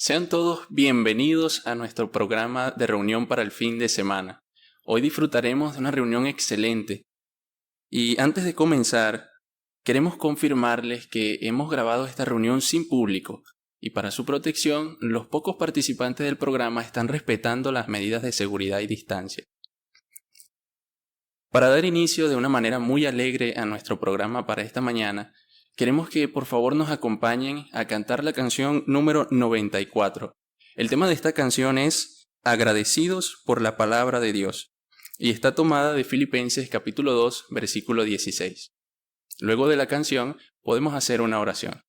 Sean todos bienvenidos a nuestro programa de reunión para el fin de semana. Hoy disfrutaremos de una reunión excelente. Y antes de comenzar, queremos confirmarles que hemos grabado esta reunión sin público y para su protección, los pocos participantes del programa están respetando las medidas de seguridad y distancia. Para dar inicio de una manera muy alegre a nuestro programa para esta mañana, queremos que por favor nos acompañen a cantar la canción número 94. El tema de esta canción es Agradecidos por la palabra de Dios y está tomada de Filipenses capítulo 2, versículo 16. Luego de la canción podemos hacer una oración.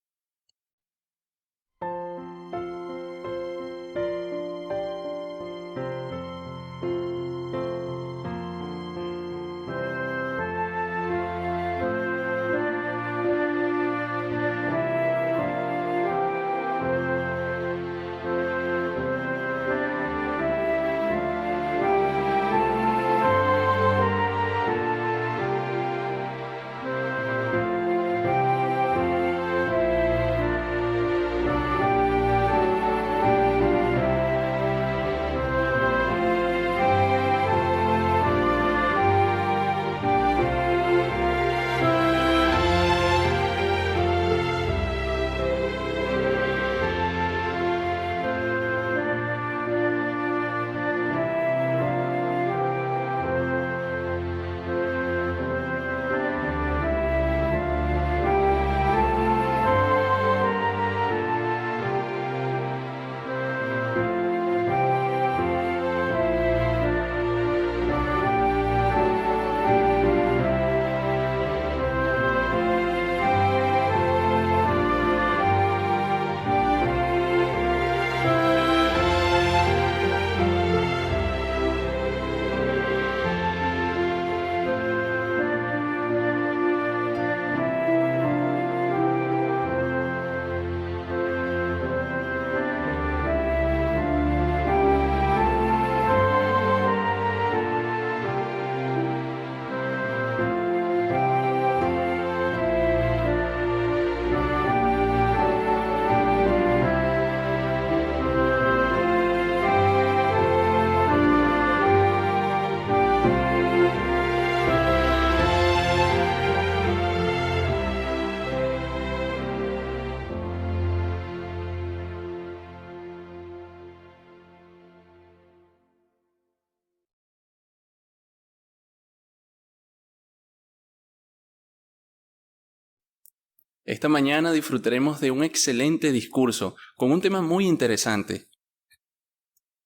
Esta mañana disfrutaremos de un excelente discurso con un tema muy interesante.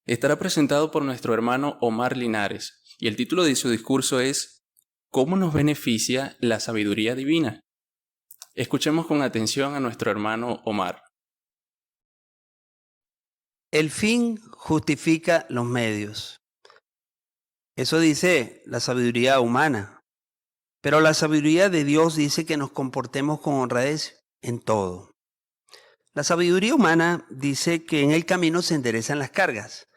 Estará presentado por nuestro hermano Omar Linares y el título de su discurso es ¿Cómo nos beneficia la sabiduría divina? Escuchemos con atención a nuestro hermano Omar. El fin justifica los medios. Eso dice la sabiduría humana. Pero la sabiduría de Dios dice que nos comportemos con honradez en todo. La sabiduría humana dice que en el camino se enderezan las cargas.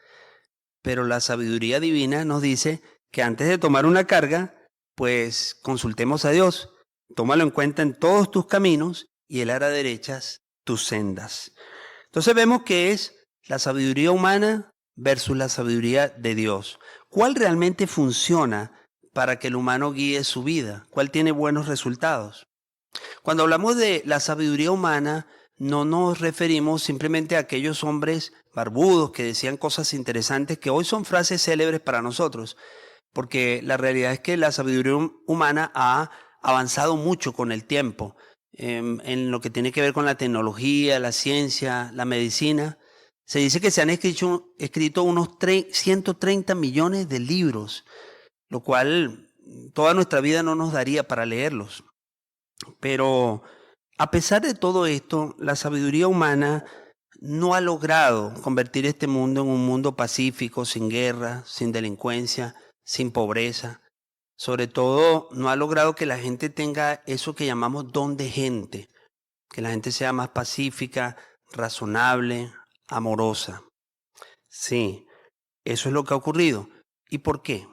Pero la sabiduría divina nos dice que antes de tomar una carga, pues consultemos a Dios. Tómalo en cuenta en todos tus caminos y Él hará derechas tus sendas. Entonces vemos que es la sabiduría humana versus la sabiduría de Dios. ¿Cuál realmente funciona para que el humano guíe su vida? ¿Cuál tiene buenos resultados? Cuando hablamos de la sabiduría humana, no nos referimos simplemente a aquellos hombres barbudos que decían cosas interesantes que hoy son frases célebres para nosotros, porque la realidad es que la sabiduría humana ha avanzado mucho con el tiempo en lo que tiene que ver con la tecnología, la ciencia, la medicina. Se dice que se han escrito unos 130 millones de libros, lo cual toda nuestra vida no nos daría para leerlos. Pero a pesar de todo esto, la sabiduría humana no ha logrado convertir este mundo en un mundo pacífico, sin guerra, sin delincuencia, sin pobreza. Sobre todo, no ha logrado que la gente tenga eso que llamamos don de gente, que la gente sea más pacífica, razonable, amorosa. Sí, eso es lo que ha ocurrido. ¿Y por qué?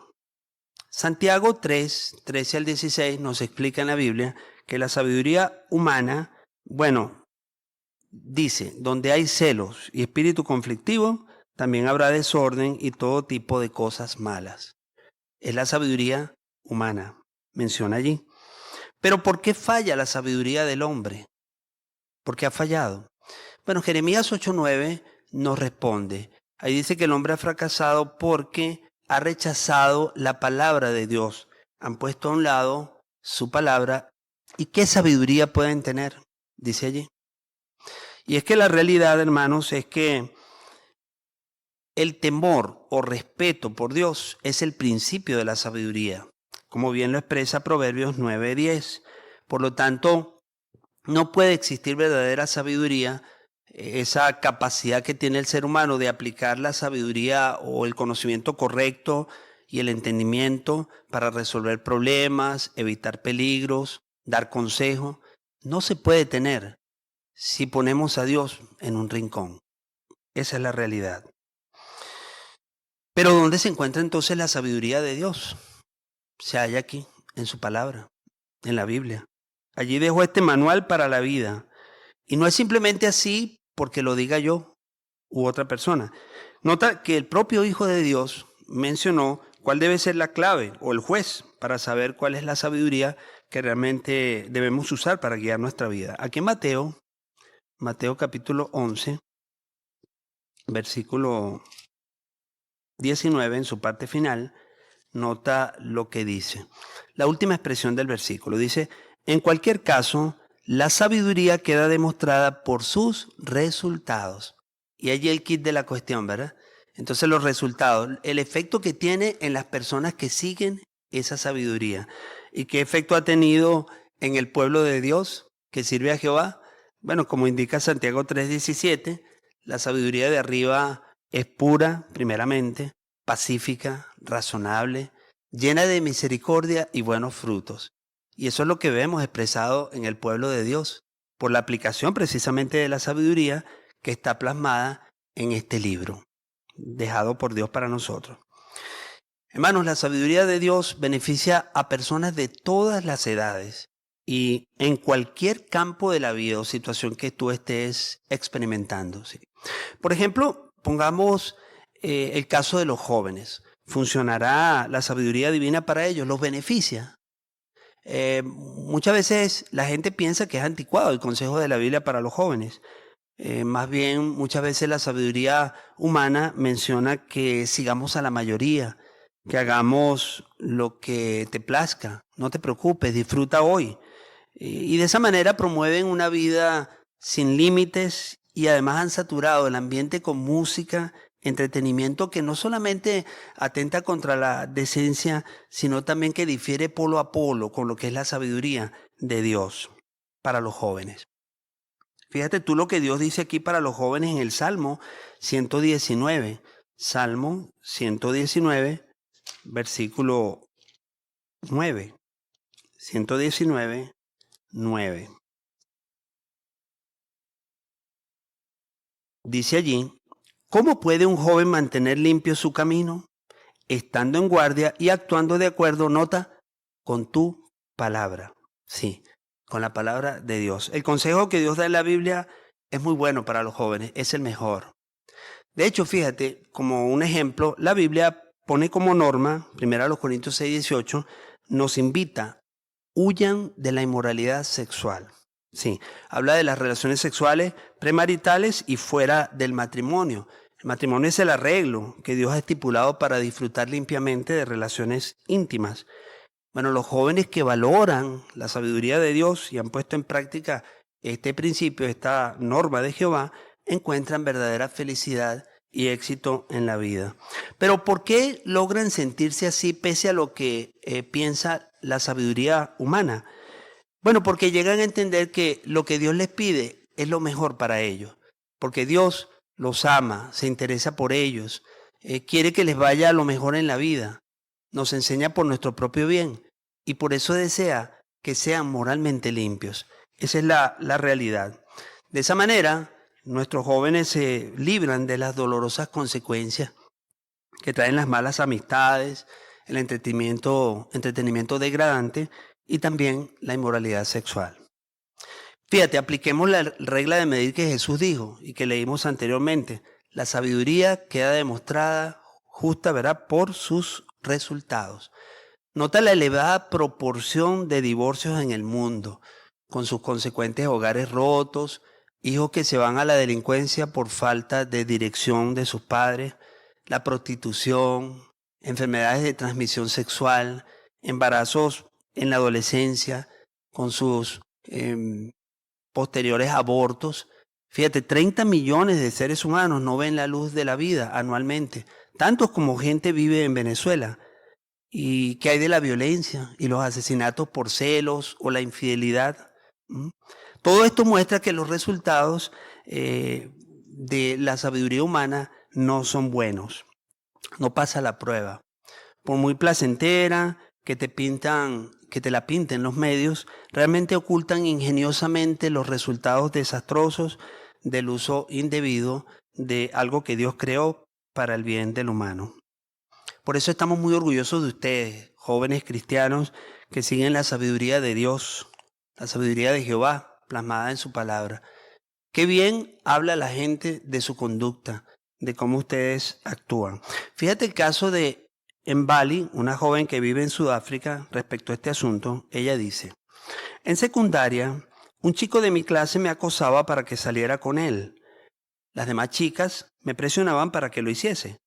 Santiago 3, 13 al 16 nos explica en la Biblia que la sabiduría humana, dice, donde hay celos y espíritu conflictivo, también habrá desorden y todo tipo de cosas malas. Es la sabiduría humana, menciona allí. Pero ¿por qué falla la sabiduría del hombre? ¿Por qué ha fallado? Bueno, Jeremías 8:9 nos responde. Ahí dice que el hombre ha fracasado porque ha rechazado la palabra de Dios. Han puesto a un lado su palabra. ¿Y qué sabiduría pueden tener? Dice allí. Y es que la realidad, hermanos, es que el temor o respeto por Dios es el principio de la sabiduría, como bien lo expresa Proverbios 9:10. Por lo tanto, no puede existir verdadera sabiduría, esa capacidad que tiene el ser humano de aplicar la sabiduría o el conocimiento correcto y el entendimiento para resolver problemas, evitar peligros, dar consejo. No se puede tener si ponemos a Dios en un rincón. Esa es la realidad. Pero ¿dónde se encuentra entonces la sabiduría de Dios? Se halla aquí, en su palabra, en la Biblia. Allí dejó este manual para la vida. Y no es simplemente así porque lo diga yo u otra persona. Nota que el propio Hijo de Dios mencionó cuál debe ser la clave o el juez para saber cuál es la sabiduría que realmente debemos usar para guiar nuestra vida. Aquí en Mateo capítulo 11, versículo 19, en su parte final, nota lo que dice. La última expresión del versículo dice, en cualquier caso, la sabiduría queda demostrada por sus resultados. Y allí el kit de la cuestión, ¿verdad? Entonces los resultados, el efecto que tiene en las personas que siguen esa sabiduría. ¿Y qué efecto ha tenido en el pueblo de Dios que sirve a Jehová? Bueno, como indica Santiago 3:17, la sabiduría de arriba es pura, primeramente, pacífica, razonable, llena de misericordia y buenos frutos. Y eso es lo que vemos expresado en el pueblo de Dios, por la aplicación precisamente de la sabiduría que está plasmada en este libro, dejado por Dios para nosotros. Hermanos, la sabiduría de Dios beneficia a personas de todas las edades y en cualquier campo de la vida o situación que tú estés experimentando. ¿Sí? Por ejemplo, pongamos el caso de los jóvenes. ¿Funcionará la sabiduría divina para ellos? ¿Los beneficia? Muchas veces la gente piensa que es anticuado el consejo de la Biblia para los jóvenes. Más bien, muchas veces la sabiduría humana menciona que sigamos a la mayoría, que hagamos lo que te plazca, no te preocupes, disfruta hoy. Y de esa manera promueven una vida sin límites y además han saturado el ambiente con música, entretenimiento que no solamente atenta contra la decencia, sino también que difiere polo a polo con lo que es la sabiduría de Dios para los jóvenes. Fíjate tú lo que Dios dice aquí para los jóvenes en el Salmo 119. Salmo 119, versículo 9. 119, 9. Dice allí, ¿cómo puede un joven mantener limpio su camino? Estando en guardia y actuando de acuerdo, nota, con tu palabra. Sí, con la palabra de Dios. El consejo que Dios da en la Biblia es muy bueno para los jóvenes, es el mejor. De hecho, fíjate, como un ejemplo, la Biblia pone como norma, 1 Corintios 6:18, nos invita, huyan de la inmoralidad sexual. Sí, habla de las relaciones sexuales premaritales y fuera del matrimonio. El matrimonio es el arreglo que Dios ha estipulado para disfrutar limpiamente de relaciones íntimas. Bueno, los jóvenes que valoran la sabiduría de Dios y han puesto en práctica este principio, esta norma de Jehová, encuentran verdadera felicidad y éxito en la vida. Pero ¿por qué logran sentirse así pese a lo que piensa la sabiduría humana? Bueno, porque llegan a entender que lo que Dios les pide es lo mejor para ellos, porque Dios los ama, se interesa por ellos, quiere que les vaya lo mejor en la vida, nos enseña por nuestro propio bien y por eso desea que sean moralmente limpios. Esa es la realidad. De esa manera, nuestros jóvenes se libran de las dolorosas consecuencias que traen las malas amistades, el entretenimiento degradante y también la inmoralidad sexual. Fíjate, apliquemos la regla de medir que Jesús dijo y que leímos anteriormente. La sabiduría queda demostrada justa, ¿verdad?, por sus resultados. Nota la elevada proporción de divorcios en el mundo, con sus consecuentes hogares rotos, hijos que se van a la delincuencia por falta de dirección de sus padres, la prostitución, enfermedades de transmisión sexual, embarazos en la adolescencia, con sus posteriores abortos. Fíjate, 30 millones de seres humanos no ven la luz de la vida anualmente, tantos como gente vive en Venezuela. ¿Y qué hay de la violencia y los asesinatos por celos o la infidelidad? ¿Mm? Todo esto muestra que los resultados de la sabiduría humana no son buenos. No pasa la prueba. Por muy placentera que te la pinten los medios, realmente ocultan ingeniosamente los resultados desastrosos del uso indebido de algo que Dios creó para el bien del humano. Por eso estamos muy orgullosos de ustedes, jóvenes cristianos que siguen la sabiduría de Dios, la sabiduría de Jehová plasmada en su palabra. Qué bien habla la gente de su conducta, de cómo ustedes actúan. Fíjate el caso de Mbali, una joven que vive en Sudáfrica, respecto a este asunto. Ella dice: en secundaria, un chico de mi clase me acosaba para que saliera con él. Las demás chicas me presionaban para que lo hiciese.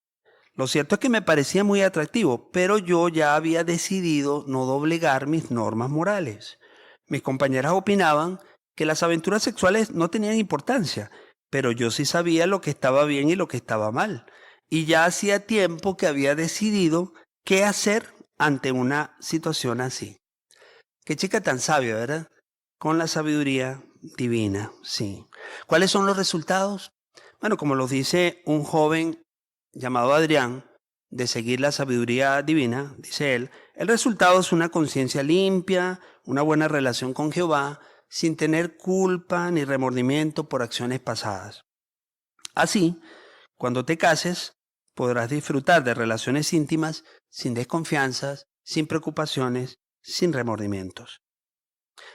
Lo cierto es que me parecía muy atractivo, pero yo ya había decidido no doblegar mis normas morales. Mis compañeras opinaban que las aventuras sexuales no tenían importancia, pero yo sí sabía lo que estaba bien y lo que estaba mal. Y ya hacía tiempo que había decidido qué hacer ante una situación así. Qué chica tan sabia, ¿verdad? Con la sabiduría divina, sí. ¿Cuáles son los resultados? Bueno, como los dice un joven llamado Adrián, de seguir la sabiduría divina, dice él, el resultado es una conciencia limpia, una buena relación con Jehová, sin tener culpa ni remordimiento por acciones pasadas. Así, cuando te cases, podrás disfrutar de relaciones íntimas sin desconfianzas, sin preocupaciones, sin remordimientos.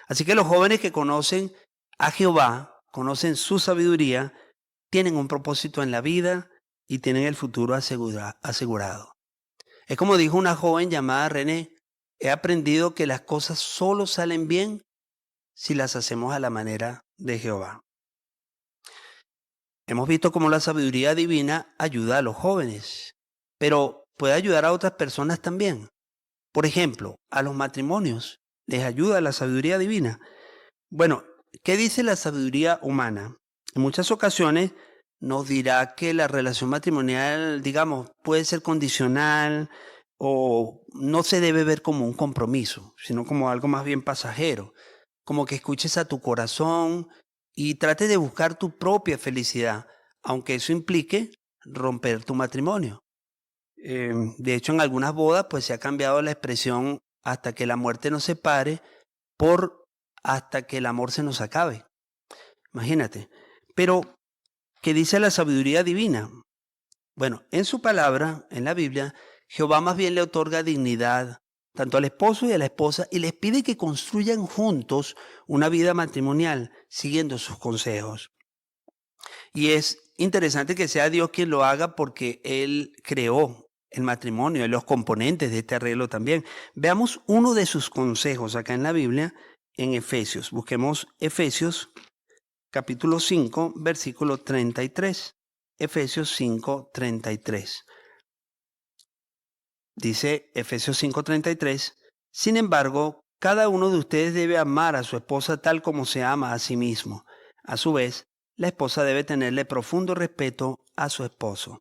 Así que los jóvenes que conocen a Jehová, conocen su sabiduría, tienen un propósito en la vida y tienen el futuro asegurado. Es como dijo una joven llamada René: he aprendido que las cosas solo salen bien si las hacemos a la manera de Jehová. Hemos visto cómo la sabiduría divina ayuda a los jóvenes, pero puede ayudar a otras personas también. Por ejemplo, a los matrimonios les ayuda la sabiduría divina. Bueno, ¿qué dice la sabiduría humana? En muchas ocasiones nos dirá que la relación matrimonial, digamos, puede ser condicional o no se debe ver como un compromiso, sino como algo más bien pasajero. Como que escuches a tu corazón y trates de buscar tu propia felicidad, aunque eso implique romper tu matrimonio. De hecho, en algunas bodas pues se ha cambiado la expresión hasta que la muerte nos separe por hasta que el amor se nos acabe. Imagínate. Pero, ¿qué dice la sabiduría divina? Bueno, en su palabra, en la Biblia, Jehová más bien le otorga dignidad tanto al esposo y a la esposa y les pide que construyan juntos una vida matrimonial siguiendo sus consejos. Y es interesante que sea Dios quien lo haga porque Él creó el matrimonio y los componentes de este arreglo también. Veamos uno de sus consejos acá en la Biblia, en Efesios. Busquemos Efesios capítulo 5, versículo 33. Efesios 5, 33. Dice Efesios 5:33, sin embargo, cada uno de ustedes debe amar a su esposa tal como se ama a sí mismo. A su vez, la esposa debe tenerle profundo respeto a su esposo.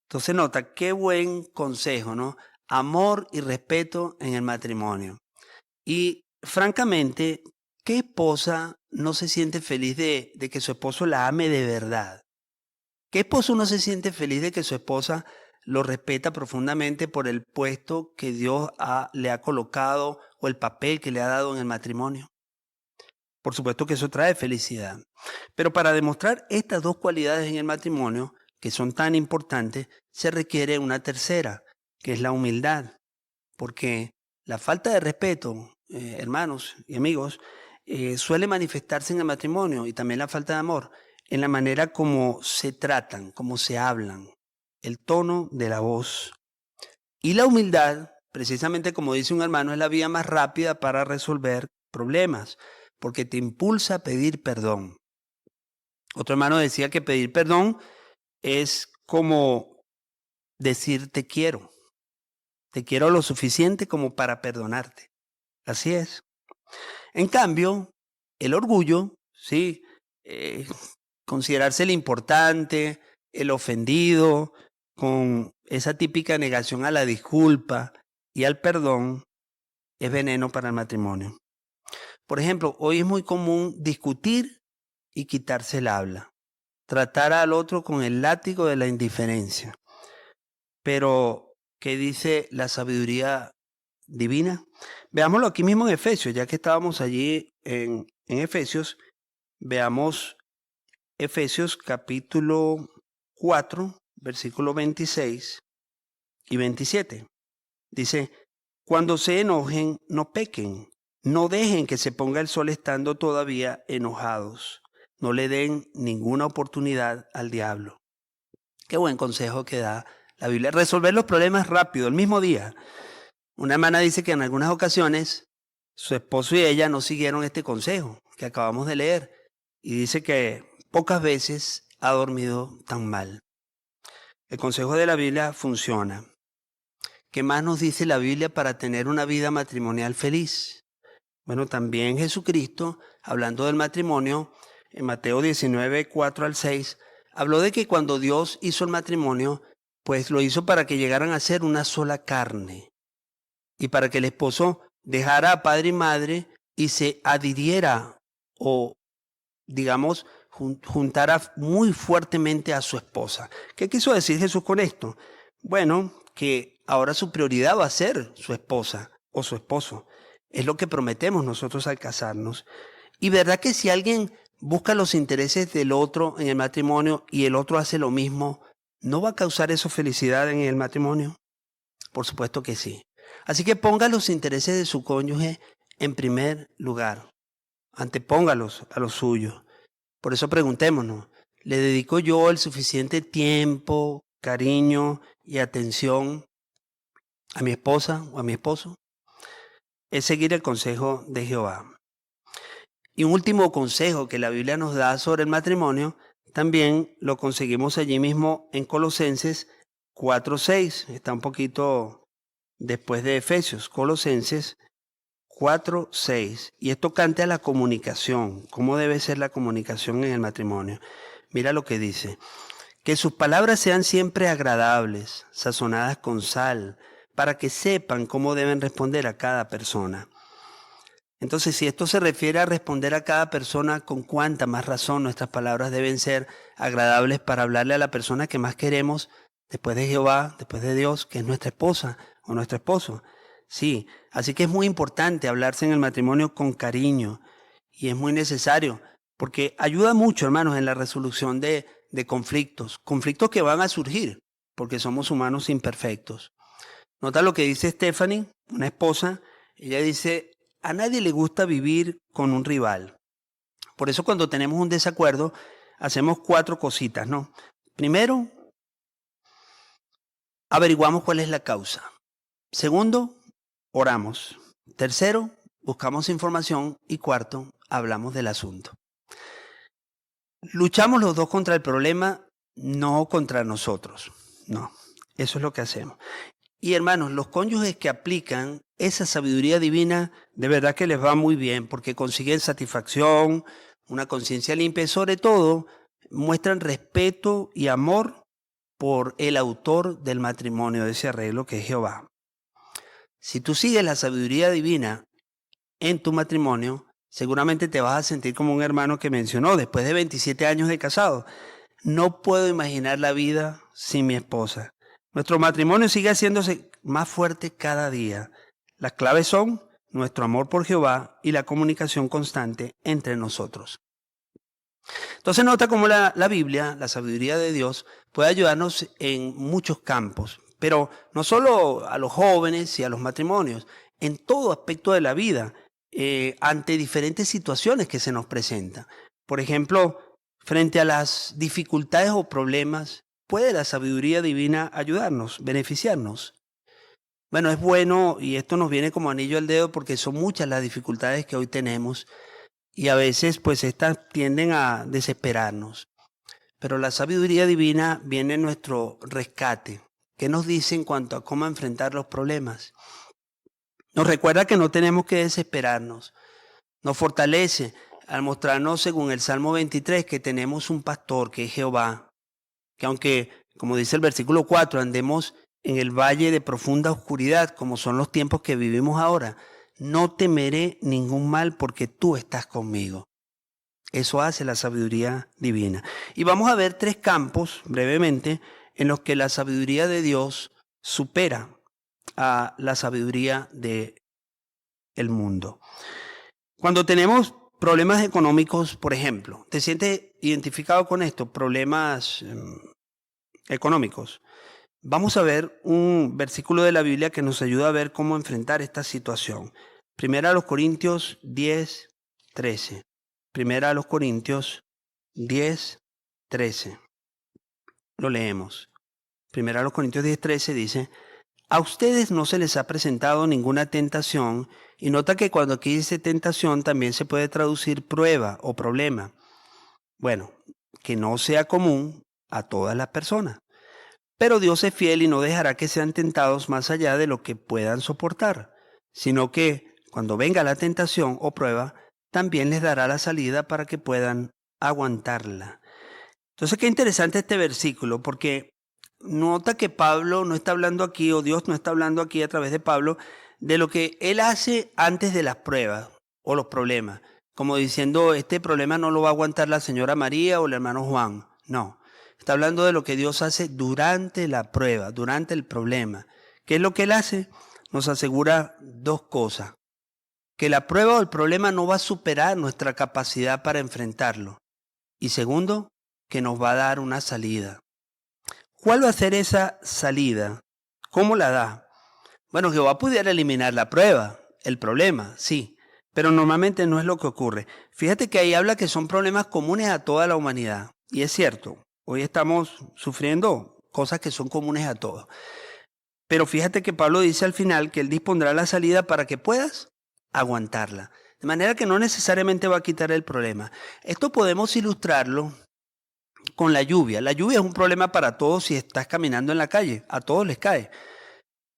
Entonces nota, qué buen consejo, ¿no? Amor y respeto en el matrimonio. Y francamente, ¿qué esposa no se siente feliz de que su esposo la ame de verdad? ¿Qué esposo no se siente feliz de que su esposa lo respeta profundamente por el puesto que Dios le ha colocado o el papel que le ha dado en el matrimonio? Por supuesto que eso trae felicidad. Pero para demostrar estas dos cualidades en el matrimonio, que son tan importantes, se requiere una tercera, que es la humildad. Porque la falta de respeto, hermanos y amigos, suele manifestarse en el matrimonio y también la falta de amor en la manera como se tratan, como se hablan, el tono de la voz. Y la humildad, precisamente como dice un hermano, es la vía más rápida para resolver problemas, porque te impulsa a pedir perdón. Otro hermano decía que pedir perdón es como decir te quiero lo suficiente como para perdonarte. Así es. En cambio, el orgullo, sí, considerarse el importante, el ofendido, con esa típica negación a la disculpa y al perdón, es veneno para el matrimonio. Por ejemplo, hoy es muy común discutir y quitarse el habla, tratar al otro con el látigo de la indiferencia. Pero, ¿qué dice la sabiduría divina? Veámoslo aquí mismo en Efesios, ya que estábamos allí en Efesios, veamos Efesios capítulo 4, versículos 26 y 27. Dice, cuando se enojen, no pequen, no dejen que se ponga el sol estando todavía enojados, no le den ninguna oportunidad al diablo. Qué buen consejo que da la Biblia. Resolver los problemas rápido, el mismo día. Una hermana dice que en algunas ocasiones su esposo y ella no siguieron este consejo que acabamos de leer y dice que pocas veces ha dormido tan mal. El consejo de la Biblia funciona. ¿Qué más nos dice la Biblia para tener una vida matrimonial feliz? Bueno, también Jesucristo, hablando del matrimonio, en Mateo 19, 4 al 6, habló de que cuando Dios hizo el matrimonio, pues lo hizo para que llegaran a ser una sola carne y para que el esposo dejara a padre y madre y se adhiriera o, digamos, juntara muy fuertemente a su esposa. ¿Qué quiso decir Jesús con esto? Bueno, que ahora su prioridad va a ser su esposa o su esposo. Es lo que prometemos nosotros al casarnos. Y verdad que si alguien busca los intereses del otro en el matrimonio y el otro hace lo mismo, ¿no va a causar eso felicidad en el matrimonio? Por supuesto que sí. Así que ponga los intereses de su cónyuge en primer lugar. Antepóngalos a los suyos. Por eso preguntémonos, ¿le dedico yo el suficiente tiempo, cariño y atención a mi esposa o a mi esposo? Es seguir el consejo de Jehová. Y un último consejo que la Biblia nos da sobre el matrimonio, también lo conseguimos allí mismo en Colosenses 4:6. Está un poquito después de Efesios, Colosenses 4:6. Y es tocante a la comunicación. ¿Cómo debe ser la comunicación en el matrimonio? Mira lo que dice. Que sus palabras sean siempre agradables, sazonadas con sal, para que sepan cómo deben responder a cada persona. Entonces, si esto se refiere a responder a cada persona, con cuánta más razón nuestras palabras deben ser agradables para hablarle a la persona que más queremos, después de Jehová, después de Dios, que es nuestra esposa o nuestro esposo. Sí, así que es muy importante hablarse en el matrimonio con cariño y es muy necesario porque ayuda mucho, hermanos, en la resolución de conflictos que van a surgir porque somos humanos imperfectos. Nota lo que dice Stephanie, una esposa. Ella dice, a nadie le gusta vivir con un rival. Por eso cuando tenemos un desacuerdo, hacemos 4 cositas, ¿no? Primero, averiguamos cuál es la causa. Segundo, oramos. Tercero, buscamos información. Y cuarto, hablamos del asunto. Luchamos los dos contra el problema, no contra nosotros. No, eso es lo que hacemos. Y hermanos, los cónyuges que aplican esa sabiduría divina, de verdad que les va muy bien, porque consiguen satisfacción, una conciencia limpia y sobre todo muestran respeto y amor por el autor del matrimonio, de ese arreglo que es Jehová. Si tú sigues la sabiduría divina en tu matrimonio, seguramente te vas a sentir como un hermano que mencionó, después de 27 años de casado. No puedo imaginar la vida sin mi esposa. Nuestro matrimonio sigue haciéndose más fuerte cada día. Las claves son nuestro amor por Jehová y la comunicación constante entre nosotros. Entonces nota cómo la Biblia, la sabiduría de Dios, puede ayudarnos en muchos campos, pero no solo a los jóvenes y a los matrimonios, en todo aspecto de la vida. ante diferentes situaciones que se nos presentan. Por ejemplo, frente a las dificultades o problemas, ¿puede la sabiduría divina ayudarnos, beneficiarnos? Bueno, es bueno y esto nos viene como anillo al dedo porque son muchas las dificultades que hoy tenemos y a veces pues estas tienden a desesperarnos. Pero la sabiduría divina viene en nuestro rescate. ¿Qué nos dice en cuanto a cómo enfrentar los problemas? Nos recuerda que no tenemos que desesperarnos. Nos fortalece al mostrarnos, según el Salmo 23, que tenemos un pastor que es Jehová, que aunque, como dice el versículo 4, andemos en el valle de profunda oscuridad, como son los tiempos que vivimos ahora, no temeré ningún mal porque tú estás conmigo. Eso hace la sabiduría divina. Y vamos a ver 3 campos, brevemente, en los que la sabiduría de Dios supera a la sabiduría del mundo. Cuando tenemos problemas económicos, por ejemplo, ¿te sientes identificado con esto? Problemas económicos. Vamos a ver un versículo de la Biblia que nos ayuda a ver cómo enfrentar esta situación. Primera a los Corintios 10, 13. Primera a los Corintios 10, 13. Lo leemos. Primera a los Corintios 10, 13 dice: a ustedes no se les ha presentado ninguna tentación, y nota que cuando aquí dice tentación también se puede traducir prueba o problema. Bueno, que no sea común a todas las personas. Pero Dios es fiel y no dejará que sean tentados más allá de lo que puedan soportar, sino que cuando venga la tentación o prueba, también les dará la salida para que puedan aguantarla. Entonces, qué interesante este versículo, porque nota que Pablo no está hablando aquí, o Dios no está hablando aquí a través de Pablo, de lo que él hace antes de las pruebas o los problemas. Como diciendo, este problema no lo va a aguantar la señora María o el hermano Juan. No, está hablando de lo que Dios hace durante la prueba, durante el problema. ¿Qué es lo que él hace? Nos asegura 2 cosas. Que la prueba o el problema no va a superar nuestra capacidad para enfrentarlo. Y segundo, que nos va a dar una salida. ¿Cuál va a ser esa salida? ¿Cómo la da? Bueno, Jehová pudiera eliminar la prueba, el problema, sí, pero normalmente no es lo que ocurre. Fíjate que ahí habla que son problemas comunes a toda la humanidad. Y es cierto, hoy estamos sufriendo cosas que son comunes a todos. Pero fíjate que Pablo dice al final que él dispondrá la salida para que puedas aguantarla. De manera que no necesariamente va a quitar el problema. Esto podemos ilustrarlo con la lluvia. La lluvia es un problema para todos si estás caminando en la calle. A todos les cae.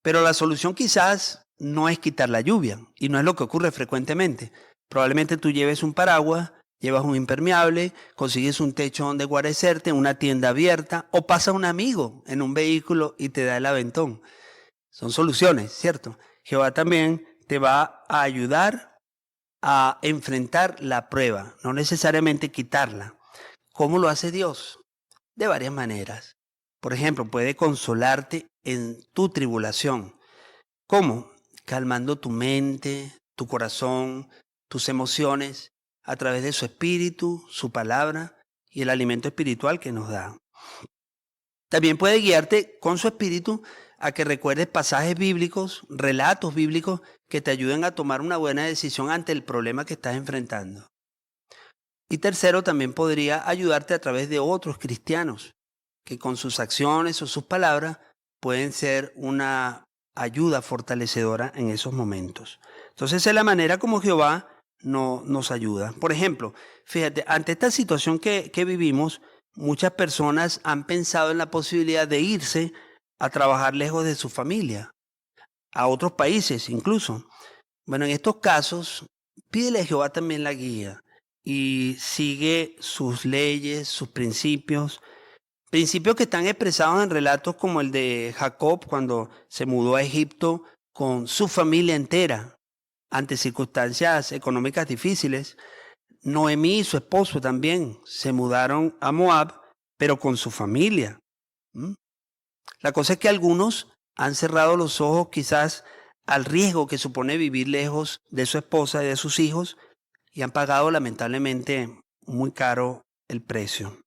Pero la solución quizás no es quitar la lluvia. Y no es lo que ocurre frecuentemente. Probablemente tú lleves un paraguas, llevas un impermeable, consigues un techo donde guarecerte, una tienda abierta, o pasa un amigo en un vehículo y te da el aventón. Son soluciones, ¿cierto? Jehová también te va a ayudar a enfrentar la prueba, no necesariamente quitarla. ¿Cómo lo hace Dios? De varias maneras. Por ejemplo, puede consolarte en tu tribulación. ¿Cómo? Calmando tu mente, tu corazón, tus emociones, a través de su espíritu, su palabra y el alimento espiritual que nos da. También puede guiarte con su espíritu a que recuerdes pasajes bíblicos, relatos bíblicos que te ayuden a tomar una buena decisión ante el problema que estás enfrentando. Y tercero, también podría ayudarte a través de otros cristianos que con sus acciones o sus palabras pueden ser una ayuda fortalecedora en esos momentos. Entonces, es la manera como Jehová nos ayuda. Por ejemplo, fíjate, ante esta situación que vivimos, muchas personas han pensado en la posibilidad de irse a trabajar lejos de su familia, a otros países incluso. Bueno, en estos casos, pídele a Jehová también la guía y sigue sus leyes, sus principios que están expresados en relatos como el de Jacob cuando se mudó a Egipto con su familia entera ante circunstancias económicas difíciles. Noemí y su esposo también se mudaron a Moab, pero con su familia. La cosa es que algunos han cerrado los ojos quizás al riesgo que supone vivir lejos de su esposa y de sus hijos y han pagado lamentablemente muy caro el precio.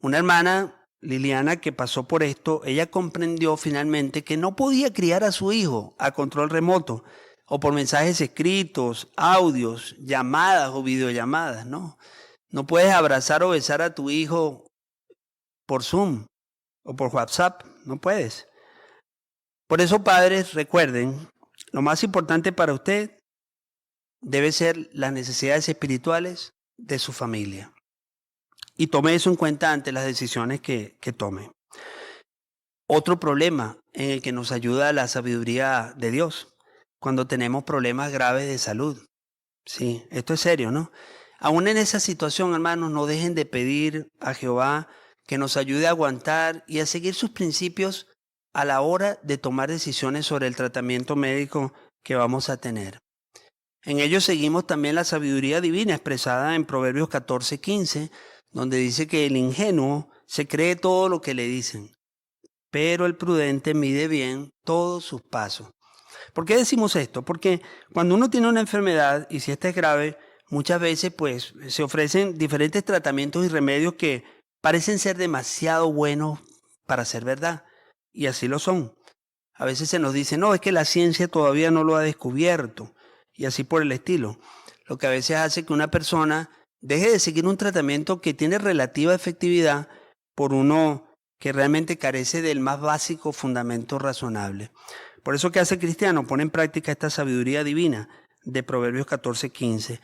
Una hermana, Liliana, que pasó por esto, ella comprendió finalmente que no podía criar a su hijo a control remoto, o por mensajes escritos, audios, llamadas o videollamadas, ¿no? No puedes abrazar o besar a tu hijo por Zoom o por WhatsApp, no puedes. Por eso, padres, recuerden, lo más importante para usted debe ser las necesidades espirituales de su familia. Y tome eso en cuenta ante las decisiones que tome. Otro problema en el que nos ayuda la sabiduría de Dios, cuando tenemos problemas graves de salud. Sí, esto es serio, ¿no? Aún en esa situación, hermanos, no dejen de pedir a Jehová que nos ayude a aguantar y a seguir sus principios a la hora de tomar decisiones sobre el tratamiento médico que vamos a tener. En ello seguimos también la sabiduría divina expresada en Proverbios 14:15, donde dice que el ingenuo se cree todo lo que le dicen, pero el prudente mide bien todos sus pasos. ¿Por qué decimos esto? Porque cuando uno tiene una enfermedad, y si esta es grave, muchas veces pues se ofrecen diferentes tratamientos y remedios que parecen ser demasiado buenos para ser verdad, y así lo son. A veces se nos dice, no, es que la ciencia todavía no lo ha descubierto, y así por el estilo. Lo que a veces hace que una persona deje de seguir un tratamiento que tiene relativa efectividad por uno que realmente carece del más básico fundamento razonable. Por eso, ¿qué hace el cristiano? Pone en práctica esta sabiduría divina de Proverbios 14:15.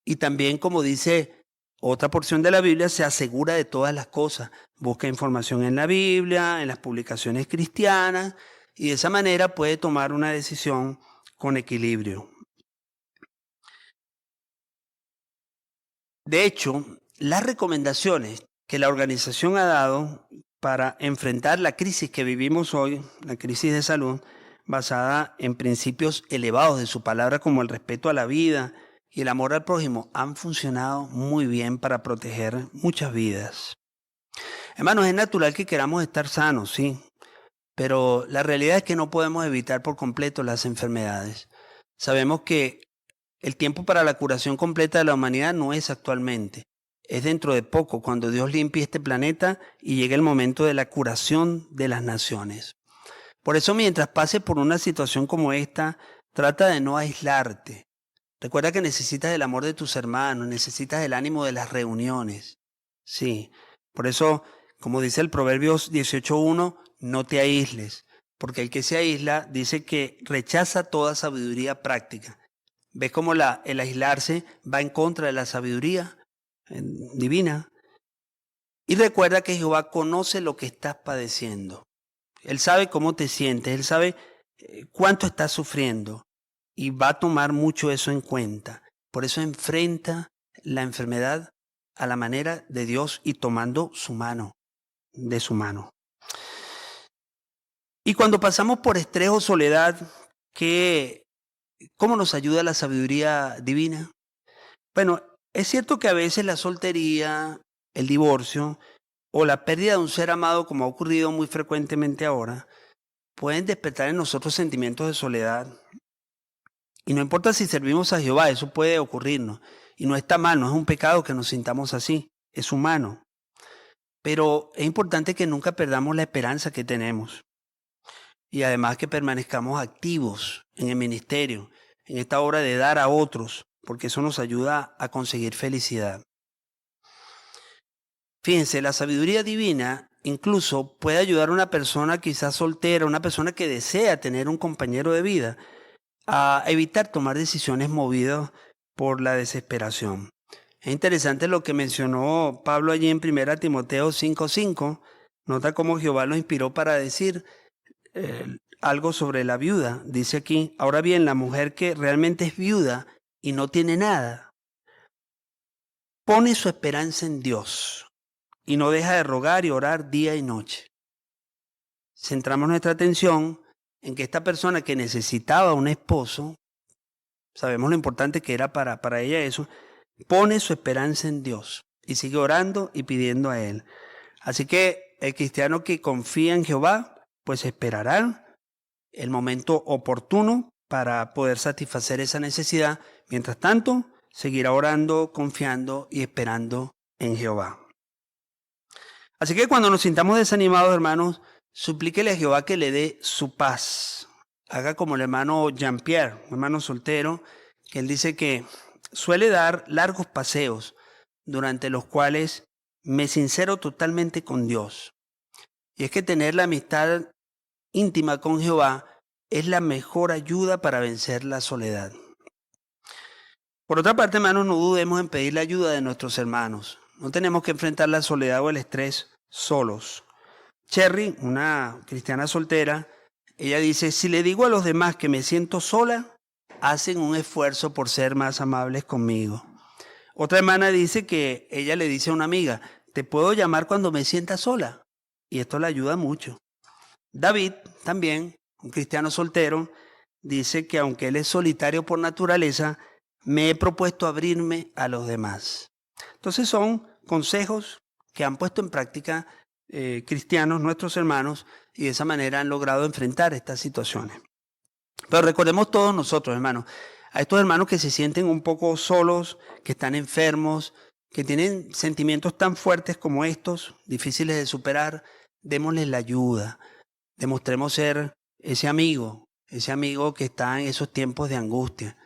Y también, como dice otra porción de la Biblia, se asegura de todas las cosas. Busca información en la Biblia, en las publicaciones cristianas, y de esa manera puede tomar una decisión con equilibrio. De hecho, las recomendaciones que la organización ha dado para enfrentar la crisis que vivimos hoy, la crisis de salud, basada en principios elevados de su palabra como el respeto a la vida y el amor al prójimo, han funcionado muy bien para proteger muchas vidas. Hermanos, es natural que queramos estar sanos, sí, pero la realidad es que no podemos evitar por completo las enfermedades. Sabemos que el tiempo para la curación completa de la humanidad no es actualmente. Es dentro de poco, cuando Dios limpie este planeta y llegue el momento de la curación de las naciones. Por eso, mientras pase por una situación como esta, trata de no aislarte. Recuerda que necesitas el amor de tus hermanos, necesitas el ánimo de las reuniones. Sí, por eso, como dice el Proverbios 18:1, no te aísles, porque el que se aísla dice que rechaza toda sabiduría práctica. ¿Ves cómo el aislarse va en contra de la sabiduría divina? Y recuerda que Jehová conoce lo que estás padeciendo. Él sabe cómo te sientes, Él sabe cuánto estás sufriendo y va a tomar mucho eso en cuenta. Por eso enfrenta la enfermedad a la manera de Dios y tomando su mano, de su mano. Y cuando pasamos por estrés o soledad, ¿cómo nos ayuda la sabiduría divina? Bueno, es cierto que a veces la soltería, el divorcio o la pérdida de un ser amado, como ha ocurrido muy frecuentemente ahora, pueden despertar en nosotros sentimientos de soledad. Y no importa si servimos a Jehová, eso puede ocurrirnos. Y no está mal, no es un pecado que nos sintamos así, es humano. Pero es importante que nunca perdamos la esperanza que tenemos. Y además que permanezcamos activos en el ministerio, en esta obra de dar a otros, porque eso nos ayuda a conseguir felicidad. Fíjense, la sabiduría divina incluso puede ayudar a una persona quizás soltera, una persona que desea tener un compañero de vida, a evitar tomar decisiones movidas por la desesperación. Es interesante lo que mencionó Pablo allí en 1 Timoteo 5:5. Nota cómo Jehová lo inspiró para decir algo sobre la viuda. Dice aquí, ahora bien, la mujer que realmente es viuda y no tiene nada, pone su esperanza en Dios y no deja de rogar y orar día y noche. Centramos nuestra atención en que esta persona que necesitaba un esposo, sabemos lo importante que era para ella eso, pone su esperanza en Dios y sigue orando y pidiendo a Él. Así que el cristiano que confía en Jehová, pues esperará el momento oportuno para poder satisfacer esa necesidad. Mientras tanto, seguirá orando, confiando y esperando en Jehová. Así que cuando nos sintamos desanimados, hermanos, suplíquele a Jehová que le dé su paz. haga como el hermano Jean-Pierre, un hermano soltero, que él dice que suele dar largos paseos durante los cuales me sincero totalmente con Dios. Y es que tener la amistad íntima con Jehová es la mejor ayuda para vencer la soledad. Por otra parte, hermanos, no dudemos en pedir la ayuda de nuestros hermanos. No tenemos que enfrentar la soledad o el estrés solos. Cherry, una cristiana soltera, ella dice, si le digo a los demás que me siento sola, hacen un esfuerzo por ser más amables conmigo. Otra hermana dice que ella le dice a una amiga, te puedo llamar cuando me sienta sola. Y esto le ayuda mucho. David, también, un cristiano soltero, dice que aunque él es solitario por naturaleza, me he propuesto abrirme a los demás. Entonces son consejos que han puesto en práctica cristianos, nuestros hermanos, y de esa manera han logrado enfrentar estas situaciones. Pero recordemos todos nosotros, hermanos, a estos hermanos que se sienten un poco solos, que están enfermos, que tienen sentimientos tan fuertes como estos, difíciles de superar, démosles la ayuda. Demostremos ser ese amigo que está en esos tiempos de angustia,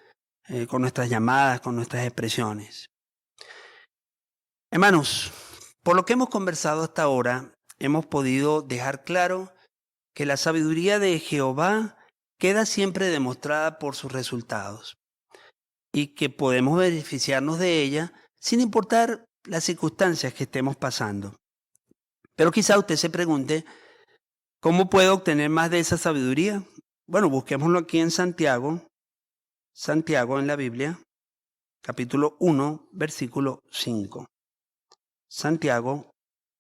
con nuestras llamadas, con nuestras expresiones. Hermanos, por lo que hemos conversado hasta ahora, hemos podido dejar claro que la sabiduría de Jehová queda siempre demostrada por sus resultados y que podemos beneficiarnos de ella sin importar las circunstancias que estemos pasando. Pero quizá usted se pregunte, ¿cómo puedo obtener más de esa sabiduría? Bueno, busquémoslo aquí en Santiago en la Biblia, capítulo 1, versículo 5. Santiago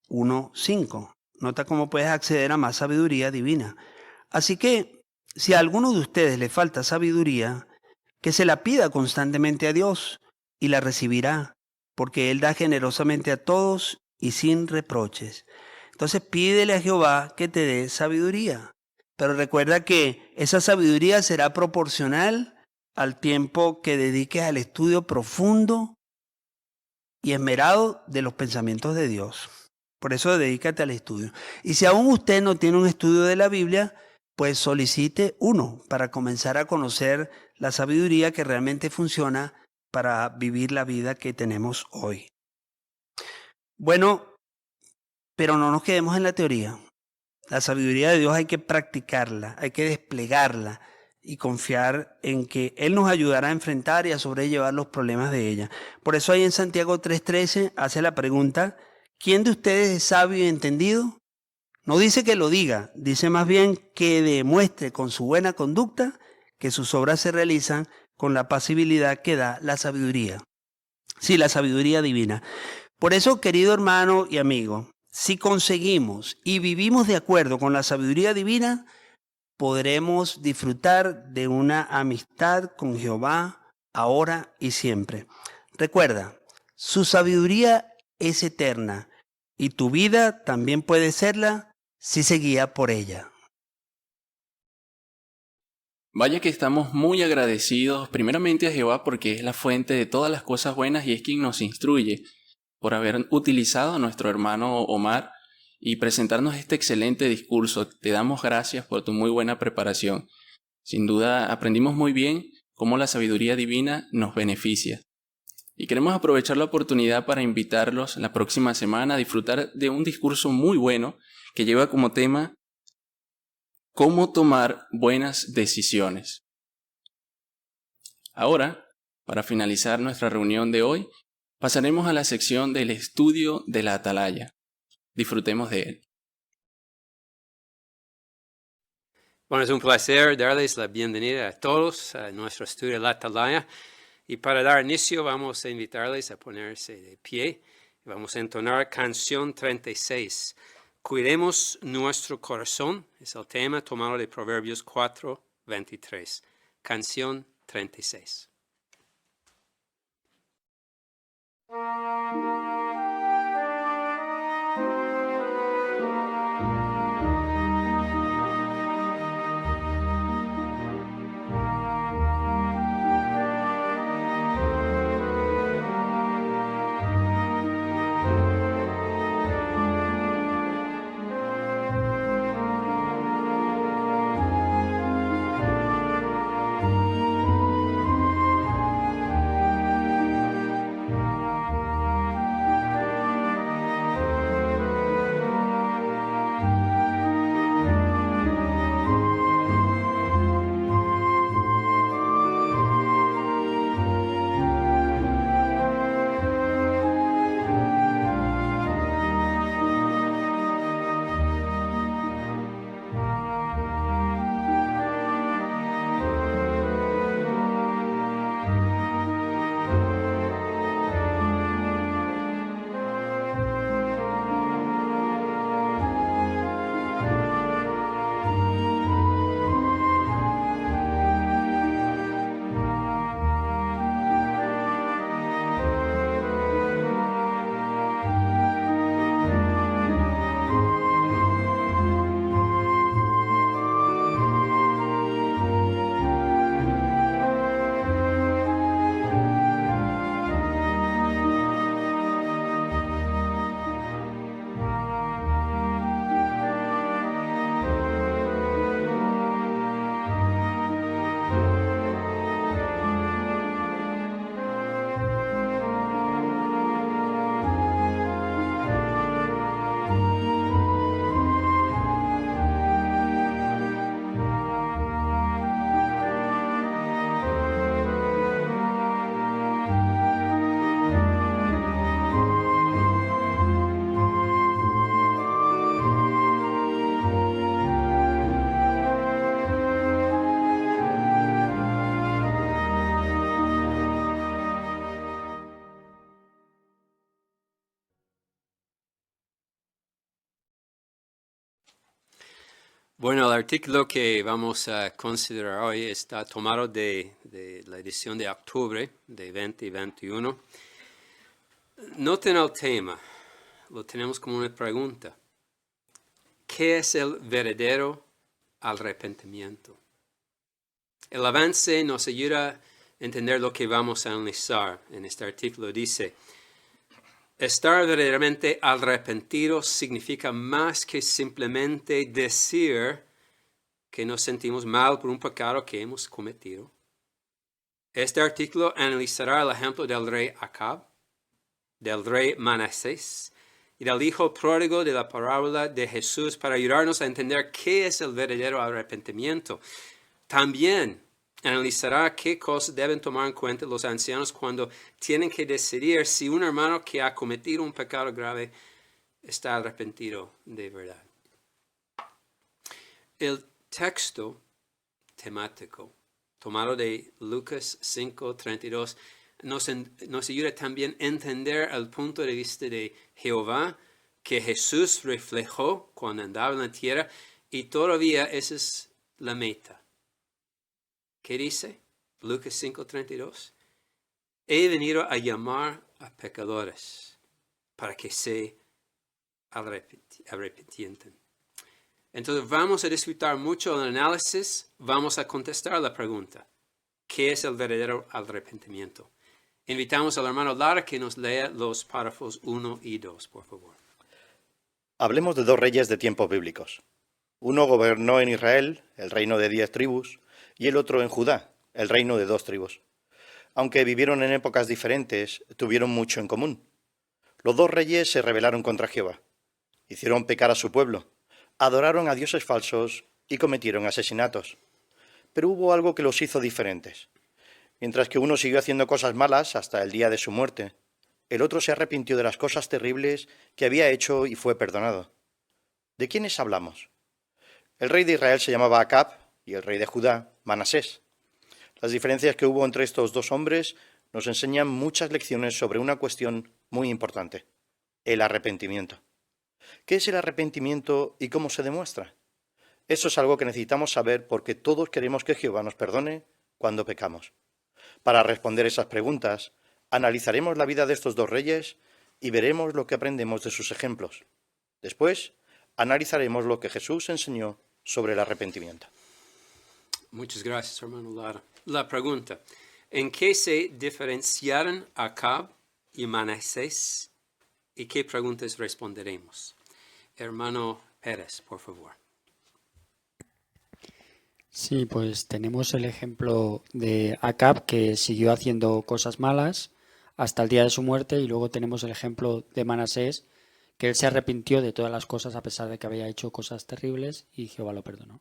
1, 5. Nota cómo puedes acceder a más sabiduría divina. Así que, si a alguno de ustedes le falta sabiduría, que se la pida constantemente a Dios y la recibirá, porque Él da generosamente a todos y sin reproches. Entonces pídele a Jehová que te dé sabiduría. Pero recuerda que esa sabiduría será proporcional al tiempo que dediques al estudio profundo y esmerado de los pensamientos de Dios. Por eso dedícate al estudio. Y si aún usted no tiene un estudio de la Biblia, pues solicite uno para comenzar a conocer la sabiduría que realmente funciona para vivir la vida que tenemos hoy. Bueno, pero no nos quedemos en la teoría. La sabiduría de Dios hay que practicarla, hay que desplegarla y confiar en que Él nos ayudará a enfrentar y a sobrellevar los problemas de ella. Por eso ahí en Santiago 3:13 hace la pregunta, ¿quién de ustedes es sabio y entendido? No dice que lo diga, dice más bien que demuestre con su buena conducta que sus obras se realizan con la pasibilidad que da la sabiduría. Sí, la sabiduría divina. Por eso, querido hermano y amigo, si conseguimos y vivimos de acuerdo con la sabiduría divina, podremos disfrutar de una amistad con Jehová ahora y siempre. Recuerda, su sabiduría es eterna y tu vida también puede serla si se guía por ella. Vaya que estamos muy agradecidos primeramente a Jehová porque es la fuente de todas las cosas buenas y es quien nos instruye, por haber utilizado a nuestro hermano Omar y presentarnos este excelente discurso. Te damos gracias por tu muy buena preparación. Sin duda aprendimos muy bien cómo la sabiduría divina nos beneficia. Y queremos aprovechar la oportunidad para invitarlos la próxima semana a disfrutar de un discurso muy bueno que lleva como tema cómo tomar buenas decisiones. Ahora, para finalizar nuestra reunión de hoy, pasaremos a la sección del estudio de la Atalaya. Disfrutemos de él. Bueno, es un placer darles la bienvenida a todos a nuestro estudio de la Atalaya. Y para dar inicio vamos a invitarles a ponerse de pie. Vamos a entonar canción 36. Cuidemos nuestro corazón. Es el tema tomado de Proverbios 4:23. Canción 36. Bueno, el artículo que vamos a considerar hoy está tomado de la edición de octubre de 2021. Noten el tema, lo tenemos como una pregunta. ¿Qué es el verdadero arrepentimiento? El avance nos ayuda a entender lo que vamos a analizar en este artículo. Dice, estar verdaderamente arrepentido significa más que simplemente decir que nos sentimos mal por un pecado que hemos cometido. Este artículo analizará el ejemplo del rey Acab, del rey Manasés y del hijo pródigo de la parábola de Jesús para ayudarnos a entender qué es el verdadero arrepentimiento. También analizará qué cosas deben tomar en cuenta los ancianos cuando tienen que decidir si un hermano que ha cometido un pecado grave está arrepentido de verdad. El texto temático tomado de Lucas 5:32 nos ayuda también a entender el punto de vista de Jehová que Jesús reflejó cuando andaba en la tierra y todavía esa es la meta. ¿Qué dice? Lucas 5:32. He venido a llamar a pecadores para que se arrepientan. Entonces vamos a disfrutar mucho del análisis, vamos a contestar la pregunta, ¿qué es el verdadero arrepentimiento? Invitamos al hermano Lara que nos lea los párrafos 1 y 2, por favor. Hablemos de dos reyes de tiempos bíblicos. Uno gobernó en Israel, el reino de 10 tribus, y el otro en Judá, el reino de 2 tribus. Aunque vivieron en épocas diferentes, tuvieron mucho en común. Los dos reyes se rebelaron contra Jehová, hicieron pecar a su pueblo, adoraron a dioses falsos y cometieron asesinatos. Pero hubo algo que los hizo diferentes. Mientras que uno siguió haciendo cosas malas hasta el día de su muerte, el otro se arrepintió de las cosas terribles que había hecho y fue perdonado. ¿De quiénes hablamos? El rey de Israel se llamaba Acab y el rey de Judá, Manasés. Las diferencias que hubo entre estos dos hombres nos enseñan muchas lecciones sobre una cuestión muy importante, el arrepentimiento. ¿Qué es el arrepentimiento y cómo se demuestra? Eso es algo que necesitamos saber porque todos queremos que Jehová nos perdone cuando pecamos. Para responder esas preguntas, analizaremos la vida de estos dos reyes y veremos lo que aprendemos de sus ejemplos. Después, analizaremos lo que Jesús enseñó sobre el arrepentimiento. Muchas gracias, hermano Lara. La pregunta, ¿en qué se diferenciaron Acab y Manasés? ¿Y qué preguntas responderemos? Hermano Pérez, por favor. Sí, pues tenemos el ejemplo de Acab, que siguió haciendo cosas malas hasta el día de su muerte, y luego tenemos el ejemplo de Manasés, que él se arrepintió de todas las cosas a pesar de que había hecho cosas terribles y Jehová lo perdonó.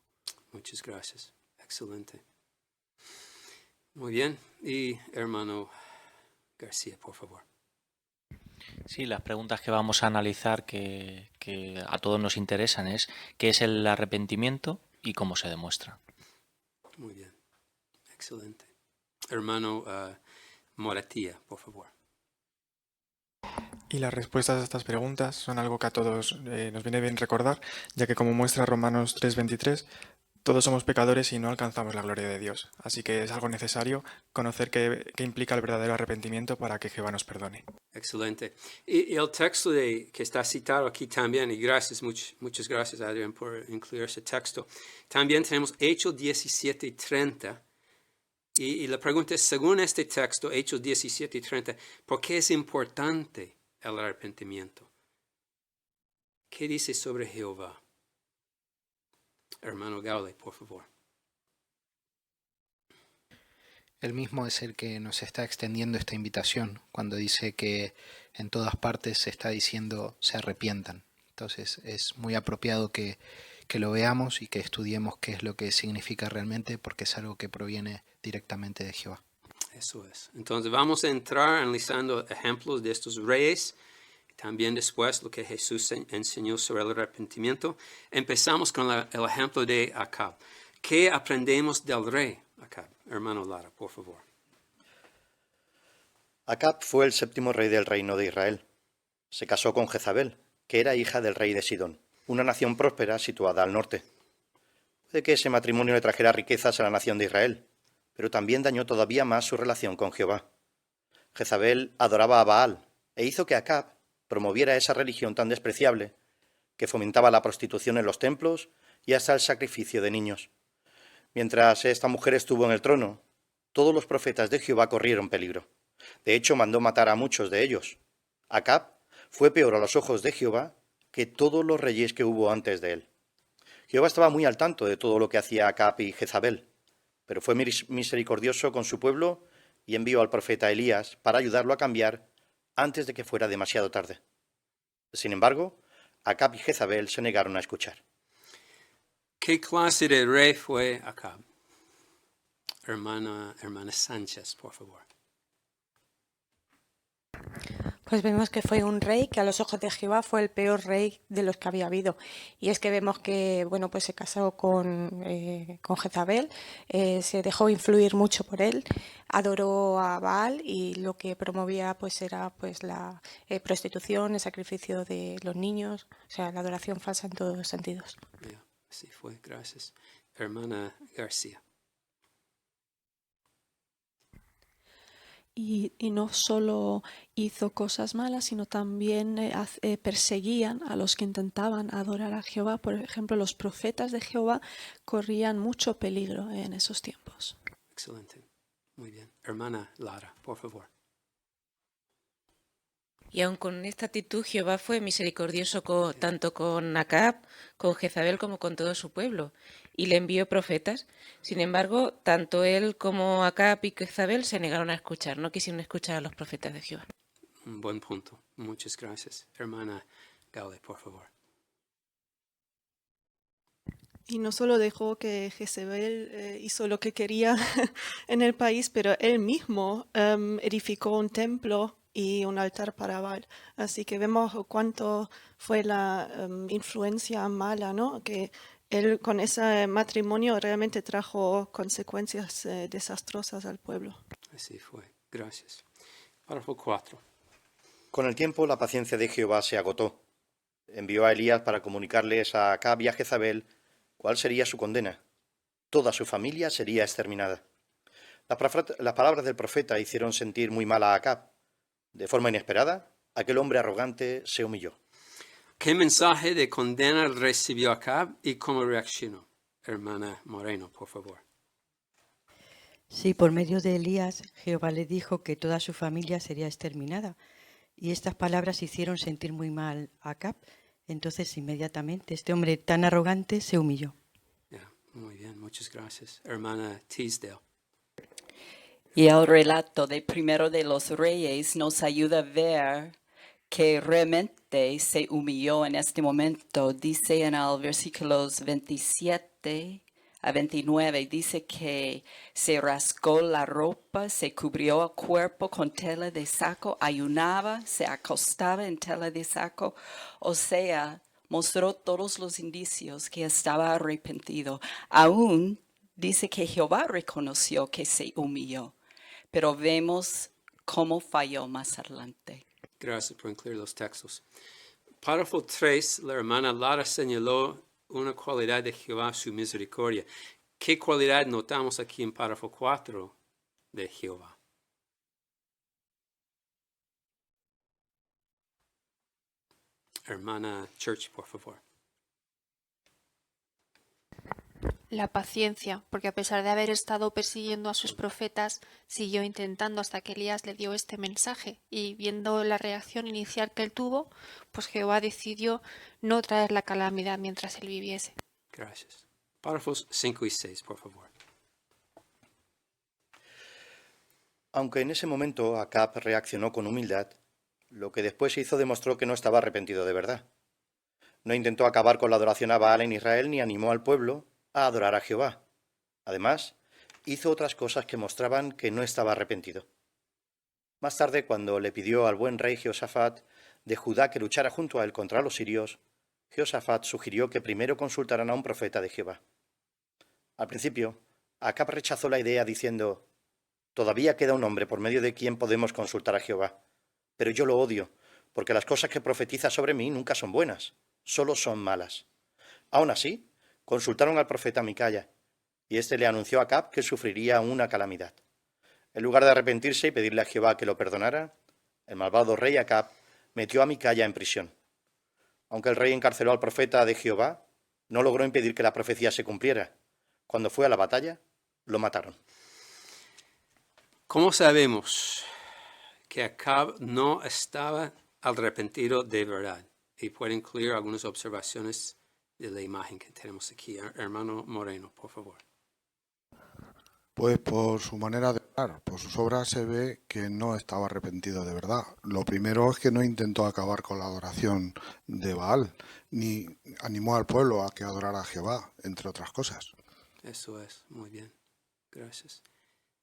Muchas gracias. Excelente. Muy bien. Y hermano García, por favor. Sí, las preguntas que vamos a analizar que a todos nos interesan es ¿qué es el arrepentimiento y cómo se demuestra? Muy bien. Excelente. Hermano Moratía, por favor. Y las respuestas a estas preguntas son algo que a todos nos viene bien recordar, ya que como muestra Romanos 3:23, todos somos pecadores y no alcanzamos la gloria de Dios. Así que es algo necesario conocer qué implica el verdadero arrepentimiento para que Jehová nos perdone. Excelente. Y el texto que está citado aquí también, y muchas gracias Adrián por incluir ese texto. También tenemos Hechos 17:30. Y la pregunta es, según este texto, Hechos 17:30, ¿por qué es importante el arrepentimiento? ¿Qué dice sobre Jehová? Hermano Gaule, por favor. Él mismo es el que nos está extendiendo esta invitación cuando dice que en todas partes se está diciendo se arrepientan. Entonces es muy apropiado que lo veamos y que estudiemos qué es lo que significa realmente, porque es algo que proviene directamente de Jehová. Eso es. Entonces vamos a entrar analizando ejemplos de estos reyes, también después lo que Jesús enseñó sobre el arrepentimiento. Empezamos con el ejemplo de Acab. ¿Qué aprendemos del rey Acab? Hermano Lara, por favor. Acab fue el 7º rey del reino de Israel. Se casó con Jezabel, que era hija del rey de Sidón, una nación próspera situada al norte. Puede que ese matrimonio le trajera riquezas a la nación de Israel, pero también dañó todavía más su relación con Jehová. Jezabel adoraba a Baal e hizo que Acab promoviera esa religión tan despreciable que fomentaba la prostitución en los templos y hasta el sacrificio de niños. Mientras esta mujer estuvo en el trono, todos los profetas de Jehová corrieron peligro. De hecho, mandó matar a muchos de ellos. Acab fue peor a los ojos de Jehová que todos los reyes que hubo antes de él. Jehová estaba muy al tanto de todo lo que hacía Acab y Jezabel, pero fue misericordioso con su pueblo y envió al profeta Elías para ayudarlo a cambiar antes de que fuera demasiado tarde. Sin embargo, Acab y Jezabel se negaron a escuchar. ¿Qué clase de rey fue Acab? Hermana Sánchez, por favor. Pues vemos que fue un rey que a los ojos de Jehová fue el peor rey de los que había habido. Y es que vemos que, bueno, pues se casó con Jezabel, se dejó influir mucho por él, adoró a Baal y lo que promovía pues era pues la prostitución, el sacrificio de los niños, o sea, la adoración falsa en todos los sentidos. Así fue, gracias. Hermana García. Y no solo hizo cosas malas, sino también perseguían a los que intentaban adorar a Jehová. Por ejemplo, los profetas de Jehová corrían mucho peligro en esos tiempos. Excelente. Muy bien. Hermana Lara, por favor. Y aun con esta actitud, Jehová fue misericordioso tanto con Acab, con Jezabel, como con todo su pueblo, y le envió profetas. Sin embargo, tanto él como Acab y Jezabel se negaron a escuchar, no quisieron escuchar a los profetas de Jehová. Un buen punto. Muchas gracias. Hermana Gaude, por favor. Y no solo dejó que Jezabel hizo lo que quería en el país, pero él mismo edificó un templo y un altar para Baal. Así que vemos cuánto fue la influencia mala, ¿no? Que él con ese matrimonio realmente trajo consecuencias desastrosas al pueblo. Así fue. Gracias. Párrafo 4. Con el tiempo la paciencia de Jehová se agotó. Envió a Elías para comunicarles a Acab y a Jezabel cuál sería su condena. Toda su familia sería exterminada. Las palabras del profeta hicieron sentir muy mal a Acab. De forma inesperada, aquel hombre arrogante se humilló. ¿Qué mensaje de condena recibió Acab y cómo reaccionó? Hermana Moreno, por favor. Sí, por medio de Elías, Jehová le dijo que toda su familia sería exterminada. Y estas palabras hicieron sentir muy mal a Acab. Entonces, inmediatamente, este hombre tan arrogante se humilló. Muy bien, muchas gracias. Hermana Teasdale. Y el relato de Primero de los Reyes nos ayuda a ver que realmente se humilló en este momento. Dice en el versículos 27 a 29, dice que se rasgó la ropa, se cubrió el cuerpo con tela de saco, ayunaba, se acostaba en tela de saco, o sea, mostró todos los indicios que estaba arrepentido. Aún dice que Jehová reconoció que se humilló, pero vemos cómo falló más adelante. Gracias por incluir los textos. Párrafo 3, la hermana Lara señaló una cualidad de Jehová, su misericordia. ¿Qué cualidad notamos aquí en párrafo 4 de Jehová? Hermana Church, por favor. La paciencia, porque a pesar de haber estado persiguiendo a sus profetas, siguió intentando hasta que Elías le dio este mensaje. Y viendo la reacción inicial que él tuvo, pues Jehová decidió no traer la calamidad mientras él viviese. Gracias. Párrafos 5 y 6, por favor. Aunque en ese momento Acab reaccionó con humildad, lo que después se hizo demostró que no estaba arrepentido de verdad. No intentó acabar con la adoración a Baal en Israel ni animó al pueblo a adorar a Jehová. Además, hizo otras cosas que mostraban que no estaba arrepentido. Más tarde, cuando le pidió al buen rey Jehoshafat de Judá que luchara junto a él contra los sirios, Jehoshafat sugirió que primero consultaran a un profeta de Jehová. Al principio, Acab rechazó la idea diciendo: «Todavía queda un hombre por medio de quien podemos consultar a Jehová, pero yo lo odio, porque las cosas que profetiza sobre mí nunca son buenas, solo son malas». Aún así, consultaron al profeta Micaya, y éste le anunció a Acab que sufriría una calamidad. En lugar de arrepentirse y pedirle a Jehová que lo perdonara, el malvado rey Acab metió a Micaya en prisión. Aunque el rey encarceló al profeta de Jehová, no logró impedir que la profecía se cumpliera. Cuando fue a la batalla, lo mataron. ¿Cómo sabemos que Acab no estaba arrepentido de verdad? Y puede incluir algunas observaciones de la imagen que tenemos aquí. Hermano Moreno, por favor. Pues por su manera de hablar, por sus obras se ve que no estaba arrepentido de verdad. Lo primero es que no intentó acabar con la adoración de Baal, ni animó al pueblo a que adorara a Jehová, entre otras cosas. Eso es, muy bien. Gracias.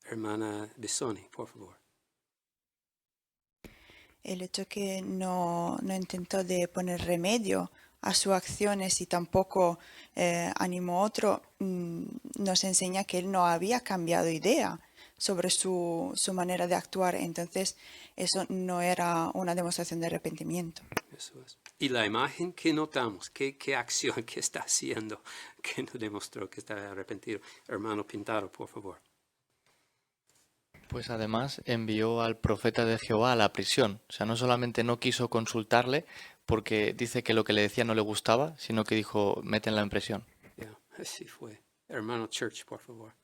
Hermana Bisoni, por favor. El hecho que no intentó de poner remedio a sus acciones y tampoco animó a otro, nos enseña que él no había cambiado idea sobre su manera de actuar. Entonces, eso no era una demostración de arrepentimiento. Eso es. Y la imagen que notamos, qué acción que está haciendo, que nos demostró que está arrepentido. Hermano Pintado, por favor. Pues además envió al profeta de Jehová a la prisión. O sea, no solamente no quiso consultarle porque dice que lo que le decía no le gustaba, sino que dijo, métenla en prisión. Así fue. Hermano Church, por favor.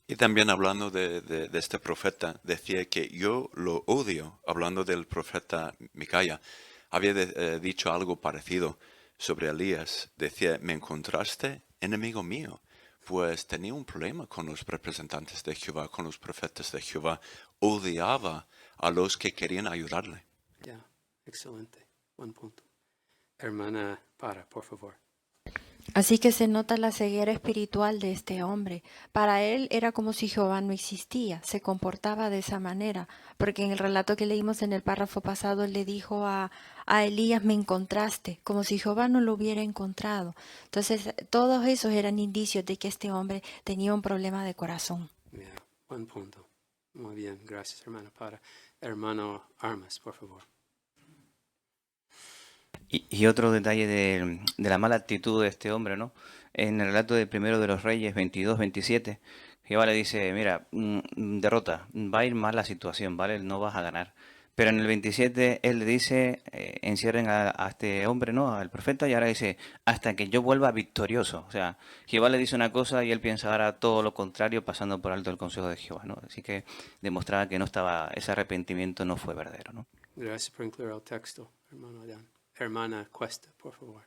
Y también hablando de este profeta, decía que yo lo odio, hablando del profeta Micaya. Había dicho algo parecido sobre Elías. Decía, me encontraste enemigo mío. Pues tenía un problema con los representantes de Jehová, con los profetas de Jehová. Odiaba a los que querían ayudarle. Ya, excelente. Buen punto. Hermana Para, por favor. Así que se nota la ceguera espiritual de este hombre. Para él era como si Jehová no existía, se comportaba de esa manera, porque en el relato que leímos en el párrafo pasado, él le dijo a Elías, me encontraste, como si Jehová no lo hubiera encontrado. Entonces, todos esos eran indicios de que este hombre tenía un problema de corazón. Buen punto. Muy bien, gracias, hermana Para. Hermano Armas, por favor. Y otro detalle de la mala actitud de este hombre, ¿no? En el relato de Primero de los Reyes 22-27, Jehová le dice, mira, derrota, va a ir mal la situación, ¿vale? No vas a ganar. Pero en el 27 él le dice, encierren a este hombre, ¿no? Al profeta, y ahora dice, hasta que yo vuelva victorioso. O sea, Jehová le dice una cosa y él piensa ahora todo lo contrario, pasando por alto el consejo de Jehová, ¿no? Así que demostraba que no estaba, ese arrepentimiento no fue verdadero, ¿no? Gracias por incluir el texto, hermano Adán. Hermana Cuesta, por favor.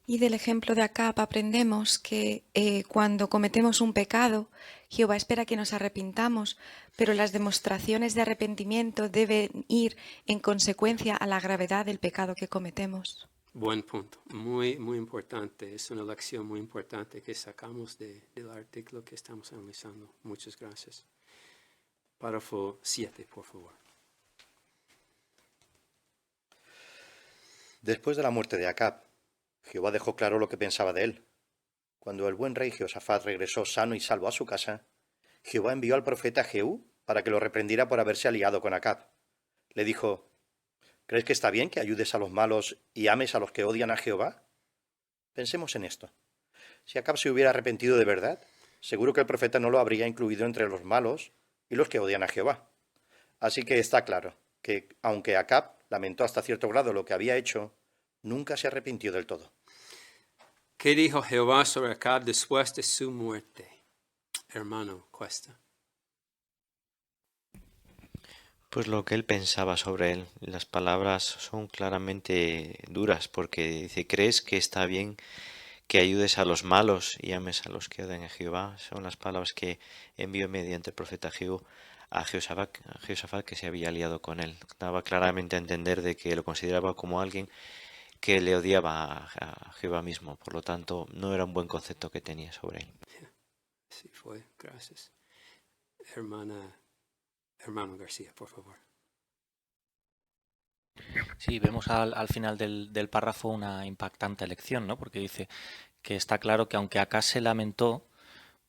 Y del ejemplo de Acab aprendemos que cuando cometemos un pecado, Jehová espera que nos arrepintamos, pero las demostraciones de arrepentimiento deben ir en consecuencia a la gravedad del pecado que cometemos. Buen punto, muy, muy importante. Es una lección muy importante que sacamos del artículo que estamos analizando. Muchas gracias. Párrafo 7, por favor. Después de la muerte de Acab, Jehová dejó claro lo que pensaba de él. Cuando el buen rey Jehoshafat regresó sano y salvo a su casa, Jehová envió al profeta Jehú para que lo reprendiera por haberse aliado con Acab. Le dijo, ¿crees que está bien que ayudes a los malos y ames a los que odian a Jehová? Pensemos en esto. Si Acab se hubiera arrepentido de verdad, seguro que el profeta no lo habría incluido entre los malos y los que odian a Jehová. Así que está claro que, aunque Acab lamentó hasta cierto grado lo que había hecho, nunca se arrepintió del todo. ¿Qué dijo Jehová sobre Acab después de su muerte? Hermano Cuesta. Pues lo que él pensaba sobre él. Las palabras son claramente duras porque dice, ¿crees que está bien que ayudes a los malos y ames a los que odian a Jehová? Son las palabras que envió mediante el profeta Jehú a Jehoshafat, que se había aliado con él. Daba claramente a entender de que lo consideraba como alguien que le odiaba a Jehová mismo. Por lo tanto, no era un buen concepto que tenía sobre él. Sí fue, gracias. Hermano García, por favor. Sí, vemos al final del párrafo una impactante lección, ¿no? Porque dice que está claro que aunque Acab se lamentó,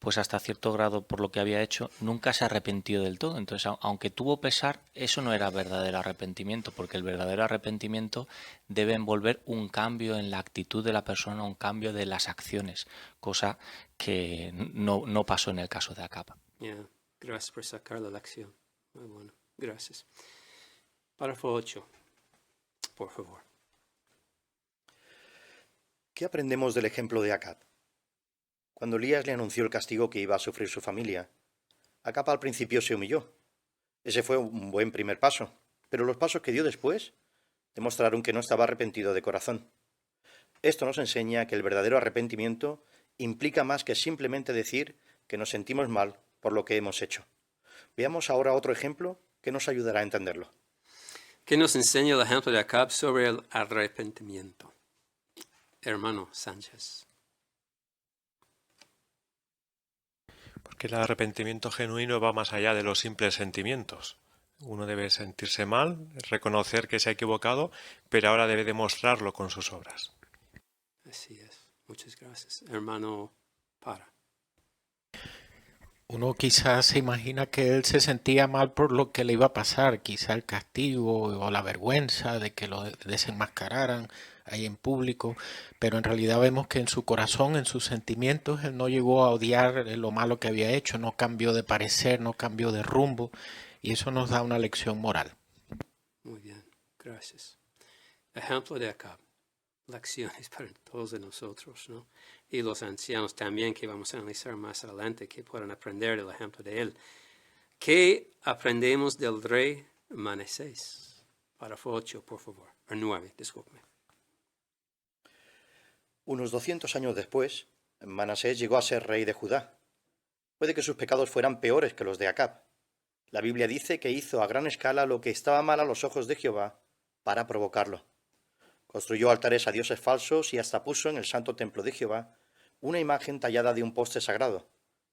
pues hasta cierto grado por lo que había hecho, nunca se arrepintió del todo. Entonces, aunque tuvo pesar, eso no era verdadero arrepentimiento, porque el verdadero arrepentimiento debe envolver un cambio en la actitud de la persona, un cambio de las acciones, cosa que no pasó en el caso de Acab. Yeah. Gracias por sacar la lección. Muy bueno. Gracias. Párrafo 8, por favor. ¿Qué aprendemos del ejemplo de Acab? Cuando Elías le anunció el castigo que iba a sufrir su familia, Acab al principio se humilló. Ese fue un buen primer paso, pero los pasos que dio después demostraron que no estaba arrepentido de corazón. Esto nos enseña que el verdadero arrepentimiento implica más que simplemente decir que nos sentimos mal por lo que hemos hecho. Veamos ahora otro ejemplo que nos ayudará a entenderlo. ¿Qué nos enseña el ejemplo de Acab sobre el arrepentimiento? Hermano Sánchez. Porque el arrepentimiento genuino va más allá de los simples sentimientos. Uno debe sentirse mal, reconocer que se ha equivocado, pero ahora debe demostrarlo con sus obras. Así es. Muchas gracias. Hermano Para. Uno quizás se imagina que él se sentía mal por lo que le iba a pasar, quizá el castigo o la vergüenza de que lo desenmascararan ahí en público, pero en realidad vemos que en su corazón, en sus sentimientos, él no llegó a odiar lo malo que había hecho, no cambió de parecer, no cambió de rumbo, y eso nos da una lección moral. Muy bien, gracias. Ejemplo de Acab. Lecciones para todos de nosotros, ¿no? Y los ancianos también, que vamos a analizar más adelante, que puedan aprender del ejemplo de él. ¿Qué aprendemos del rey Manasés? Párrafo 8, por favor. O 9, disculpe. Unos 200 años después, Manasés llegó a ser rey de Judá. Puede que sus pecados fueran peores que los de Acab. La Biblia dice que hizo a gran escala lo que estaba mal a los ojos de Jehová para provocarlo. Construyó altares a dioses falsos y hasta puso en el santo templo de Jehová una imagen tallada de un poste sagrado,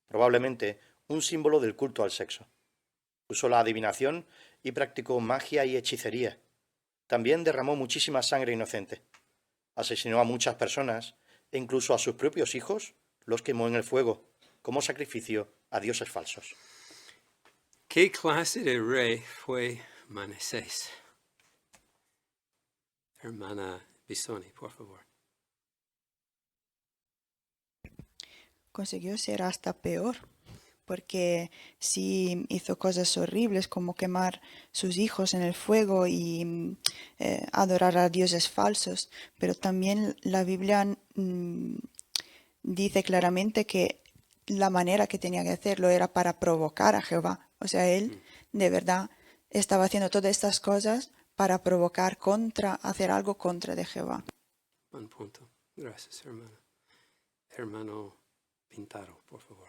probablemente un símbolo del culto al sexo. Usó la adivinación y practicó magia y hechicería. También derramó muchísima sangre inocente. Asesinó a muchas personas e incluso a sus propios hijos los quemó en el fuego como sacrificio a dioses falsos. ¿Qué clase de rey fue Manasés? Hermana Bisoni, por favor. Consiguió ser hasta peor, porque sí hizo cosas horribles como quemar sus hijos en el fuego y adorar a dioses falsos, pero también la Biblia dice claramente que la manera que tenía que hacerlo era para provocar a Jehová. O sea, él de verdad estaba haciendo todas estas cosas para provocar hacer algo contra de Jehová. Buen punto. Gracias, hermana. Hermano Pintaro, por favor.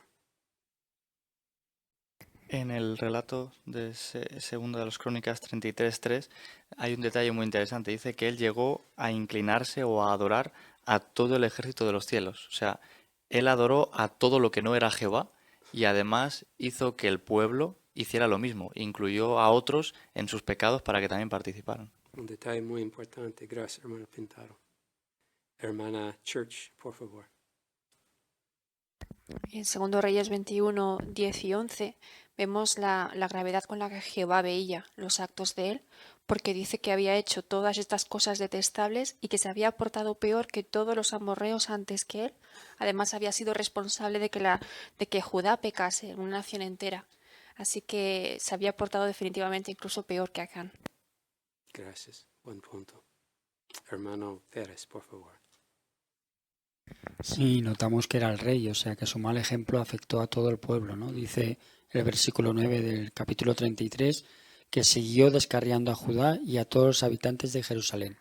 En el relato de segundo de las Crónicas 33:3 hay un detalle muy interesante. Dice que él llegó a inclinarse o a adorar a todo el ejército de los cielos. O sea, él adoró a todo lo que no era Jehová y además hizo que el pueblo hiciera lo mismo. Incluyó a otros en sus pecados para que también participaran. Un detalle muy importante. Gracias, hermano Pintaro. Hermana Church, por favor. En 2 Reyes 21, 10 y 11 vemos la gravedad con la que Jehová veía los actos de él, porque dice que había hecho todas estas cosas detestables y que se había portado peor que todos los amorreos antes que él. Además había sido responsable de que Judá pecase en una nación entera. Así que se había portado definitivamente incluso peor que Acán. Gracias. Buen punto. Hermano Pérez, por favor. Sí, notamos que era el rey, o sea que su mal ejemplo afectó a todo el pueblo, ¿no? Dice el versículo 9 del capítulo 33 que siguió descarriando a Judá y a todos los habitantes de Jerusalén.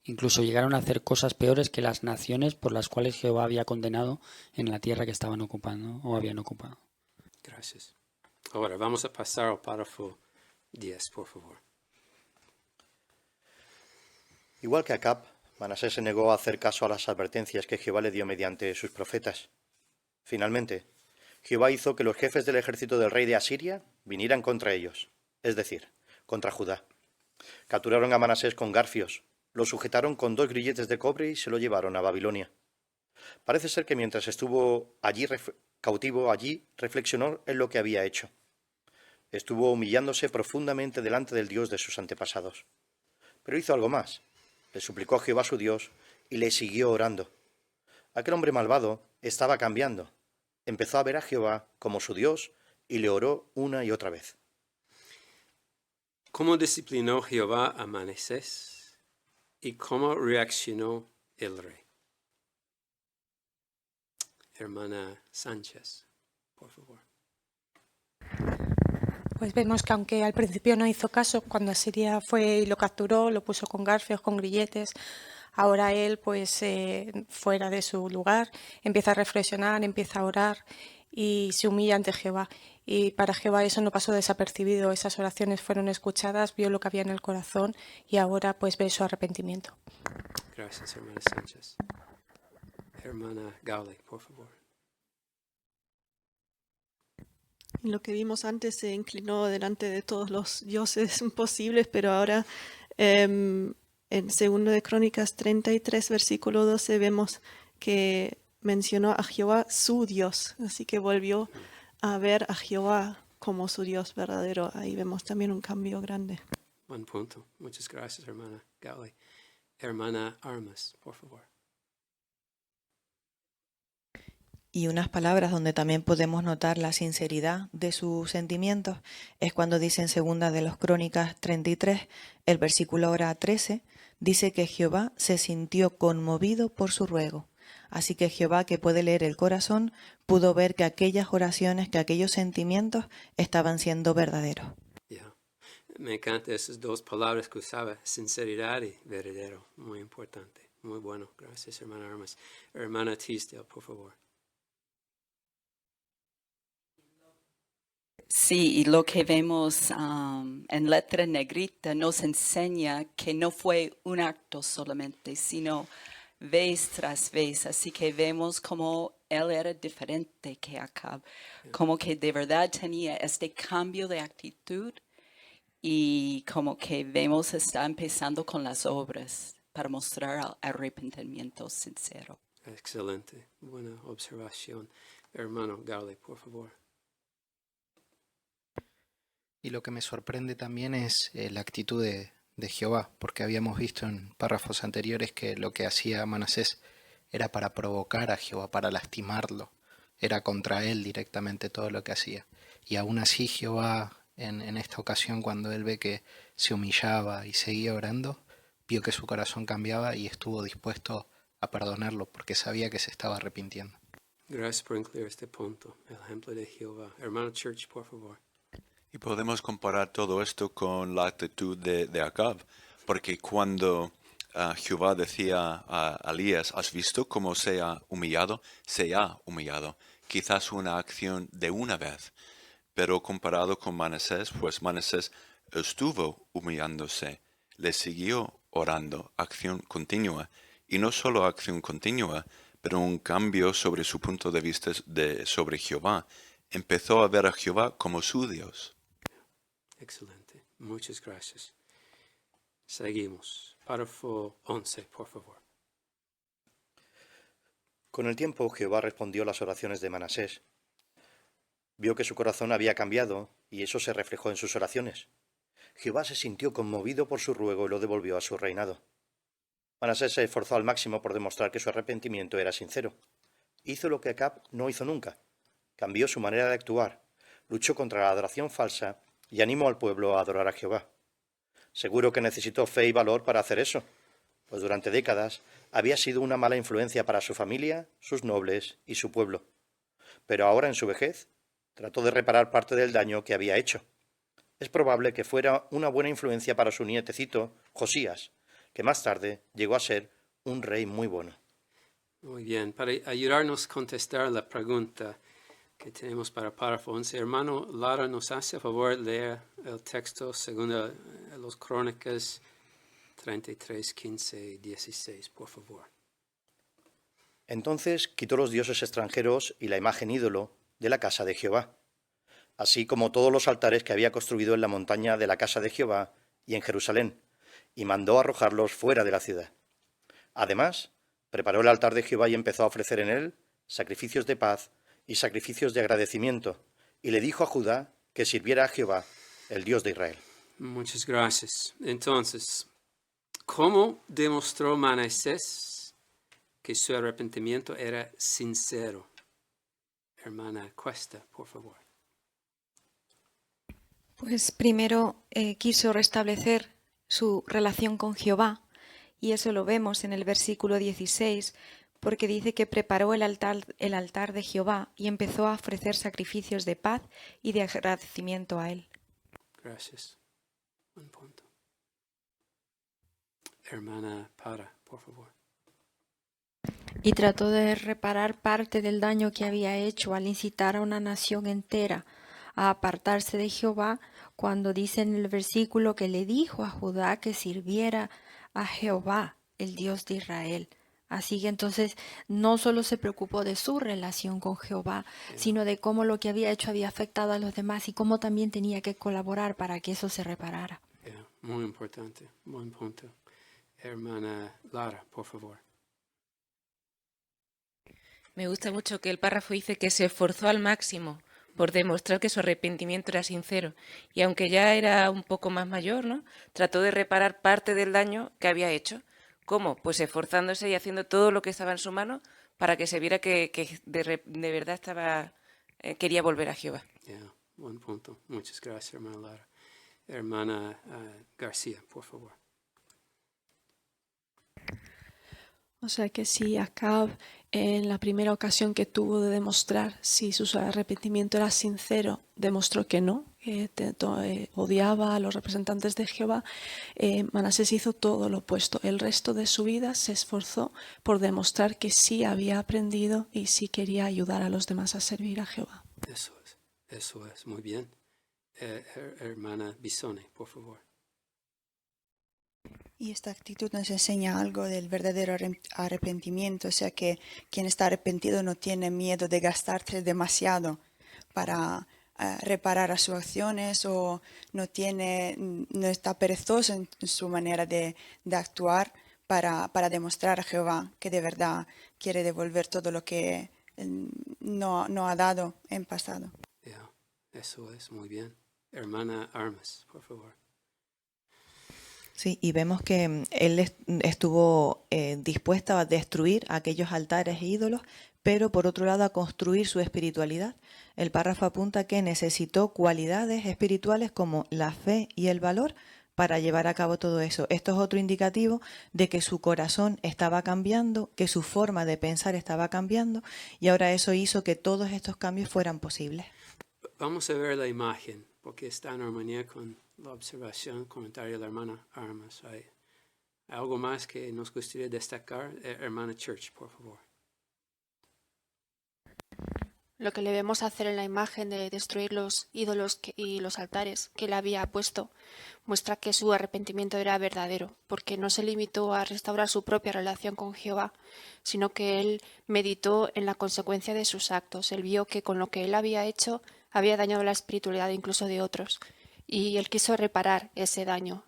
Incluso llegaron a hacer cosas peores que las naciones por las cuales Jehová había condenado en la tierra que estaban ocupando o habían ocupado. Gracias. Ahora vamos a pasar al párrafo 10, por favor. Igual que Acab, Manasés se negó a hacer caso a las advertencias que Jehová le dio mediante sus profetas. Finalmente, Jehová hizo que los jefes del ejército del rey de Asiria vinieran contra ellos, es decir, contra Judá. Capturaron a Manasés con garfios, lo sujetaron con 2 grilletes de cobre y se lo llevaron a Babilonia. Parece ser que mientras estuvo allí cautivo allí, reflexionó en lo que había hecho. Estuvo humillándose profundamente delante del Dios de sus antepasados. Pero hizo algo más. Le suplicó a Jehová su Dios y le siguió orando. Aquel hombre malvado estaba cambiando. Empezó a ver a Jehová como su Dios y le oró una y otra vez. ¿Cómo disciplinó Jehová a Manasés y cómo reaccionó el rey? Hermana Sánchez, por favor. Pues vemos que aunque al principio no hizo caso, cuando Asiria fue y lo capturó, lo puso con garfios, con grilletes, ahora él, pues fuera de su lugar, empieza a reflexionar, empieza a orar y se humilla ante Jehová. Y para Jehová eso no pasó desapercibido, esas oraciones fueron escuchadas, vio lo que había en el corazón y ahora pues ve su arrepentimiento. Gracias, hermana Sánchez. Hermana Gowley, por favor. Lo que vimos antes se inclinó delante de todos los dioses posibles, pero ahora en 2 de Crónicas 33, versículo 12, vemos que mencionó a Jehová su Dios, así que volvió a ver a Jehová como su Dios verdadero. Ahí vemos también un cambio grande. Buen punto. Muchas gracias, hermana Gowley. Hermana Armas, por favor. Y unas palabras donde también podemos notar la sinceridad de sus sentimientos es cuando dice en 2 de los Crónicas 33, el versículo ahora 13, dice que Jehová se sintió conmovido por su ruego. Así que Jehová, que puede leer el corazón, pudo ver que aquellas oraciones, que aquellos sentimientos estaban siendo verdaderos. Me encantan esas dos palabras que usaba, sinceridad y verdadero. Muy importante. Muy bueno. Gracias, hermana Armas. Hermana Tisdale, por favor. Sí, y lo que vemos en letra negrita nos enseña que no fue un acto solamente, sino vez tras vez. Así que vemos como él era diferente que Acab, como que de verdad tenía este cambio de actitud y como que vemos está empezando con las obras para mostrar arrepentimiento sincero. Excelente. Buena observación. Hermano Gowley, por favor. Y lo que me sorprende también es la actitud de Jehová, porque habíamos visto en párrafos anteriores que lo que hacía Manasés era para provocar a Jehová, para lastimarlo, era contra él directamente todo lo que hacía. Y aún así Jehová en esta ocasión, cuando él ve que se humillaba y seguía orando, vio que su corazón cambiaba y estuvo dispuesto a perdonarlo porque sabía que se estaba arrepintiendo. Gracias por incluir este punto, el ejemplo de Jehová. Hermano Church, por favor. Y podemos comparar todo esto con la actitud de Acab, porque cuando Jehová decía a Elías, ¿has visto cómo se ha humillado? Se ha humillado. Quizás una acción de una vez, pero comparado con Manasés, pues Manasés estuvo humillándose, le siguió orando, acción continua. Y no solo acción continua, pero un cambio sobre su punto de vista sobre Jehová. Empezó a ver a Jehová como su Dios. Excelente. Muchas gracias. Seguimos. Párrafo 11, por favor. Con el tiempo Jehová respondió las oraciones de Manasés. Vio que su corazón había cambiado y eso se reflejó en sus oraciones. Jehová se sintió conmovido por su ruego y lo devolvió a su reinado. Manasés se esforzó al máximo por demostrar que su arrepentimiento era sincero. Hizo lo que Acab no hizo nunca. Cambió su manera de actuar, luchó contra la adoración falsa y animó al pueblo a adorar a Jehová. Seguro que necesitó fe y valor para hacer eso, pues durante décadas había sido una mala influencia para su familia, sus nobles y su pueblo. Pero ahora, en su vejez, trató de reparar parte del daño que había hecho. Es probable que fuera una buena influencia para su nietecito, Josías, que más tarde llegó a ser un rey muy bueno. Muy bien. Para ayudarnos a contestar la pregunta que tenemos para párrafo 11, hermano Lara, nos hace a favor leer el texto según los Crónicas 33, 15 y 16, por favor. Entonces quitó los dioses extranjeros y la imagen ídolo de la casa de Jehová, así como todos los altares que había construido en la montaña de la casa de Jehová y en Jerusalén, y mandó arrojarlos fuera de la ciudad. Además, preparó el altar de Jehová y empezó a ofrecer en él sacrificios de paz y sacrificios de agradecimiento, y le dijo a Judá que sirviera a Jehová, el Dios de Israel. Muchas gracias. Entonces, ¿cómo demostró Manasés que su arrepentimiento era sincero? Hermana Cuesta, por favor. Pues primero quiso restablecer su relación con Jehová, y eso lo vemos en el versículo 16, porque dice que preparó el altar de Jehová y empezó a ofrecer sacrificios de paz y de agradecimiento a él. Gracias. Un punto. Hermana Para, por favor. Y trató de reparar parte del daño que había hecho al incitar a una nación entera a apartarse de Jehová, cuando dice en el versículo que le dijo a Judá que sirviera a Jehová, el Dios de Israel. Así que entonces no solo se preocupó de su relación con Jehová, sino de cómo lo que había hecho había afectado a los demás y cómo también tenía que colaborar para que eso se reparara. Muy importante, buen punto. Hermana Lara, por favor. Me gusta mucho que el párrafo dice que se esforzó al máximo por demostrar que su arrepentimiento era sincero. Y aunque ya era un poco más mayor, ¿no?, trató de reparar parte del daño que había hecho. ¿Cómo? Pues esforzándose y haciendo todo lo que estaba en su mano para que se viera que de verdad quería volver a Jehová. Buen punto. Muchas gracias, hermana Lara. Hermana García, por favor. O sea que si Acab, en la primera ocasión que tuvo de demostrar si su arrepentimiento era sincero, demostró que no, que odiaba a los representantes de Jehová, Manasés hizo todo lo opuesto. El resto de su vida se esforzó por demostrar que sí había aprendido y sí quería ayudar a los demás a servir a Jehová. Eso es, muy bien. Hermana Bisone, por favor. Y esta actitud nos enseña algo del verdadero arrepentimiento, o sea que quien está arrepentido no tiene miedo de gastarse demasiado para reparar a sus acciones, o no está perezoso en su manera de actuar para demostrar a Jehová que de verdad quiere devolver todo lo que no ha dado en pasado. Eso es, muy bien. Hermana Armas, por favor. Sí, y vemos que él estuvo dispuesto a destruir aquellos altares e ídolos, pero por otro lado a construir su espiritualidad. El párrafo apunta que necesitó cualidades espirituales como la fe y el valor para llevar a cabo todo eso. Esto es otro indicativo de que su corazón estaba cambiando, que su forma de pensar estaba cambiando, y ahora eso hizo que todos estos cambios fueran posibles. Vamos a ver la imagen, porque está en armonía con la observación, comentario de la hermana Armas. ¿Hay algo más que nos gustaría destacar? Hermana Church, por favor. Lo que le vemos hacer en la imagen de destruir los ídolos y los altares que él había puesto muestra que su arrepentimiento era verdadero, porque no se limitó a restaurar su propia relación con Jehová, sino que él meditó en la consecuencia de sus actos. Él vio que con lo que él había hecho había dañado la espiritualidad incluso de otros, y él quiso reparar ese daño.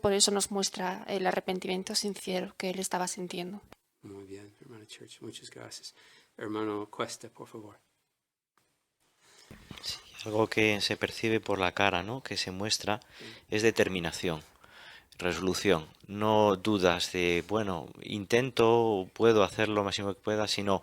Por eso nos muestra el arrepentimiento sincero que él estaba sintiendo. Muy bien, hermana Church, muchas gracias. Hermano Cuesta, por favor. Sí, algo que se percibe por la cara, ¿no?, que se muestra, es determinación, resolución. No dudas de, bueno, intento, puedo hacer lo máximo que pueda, sino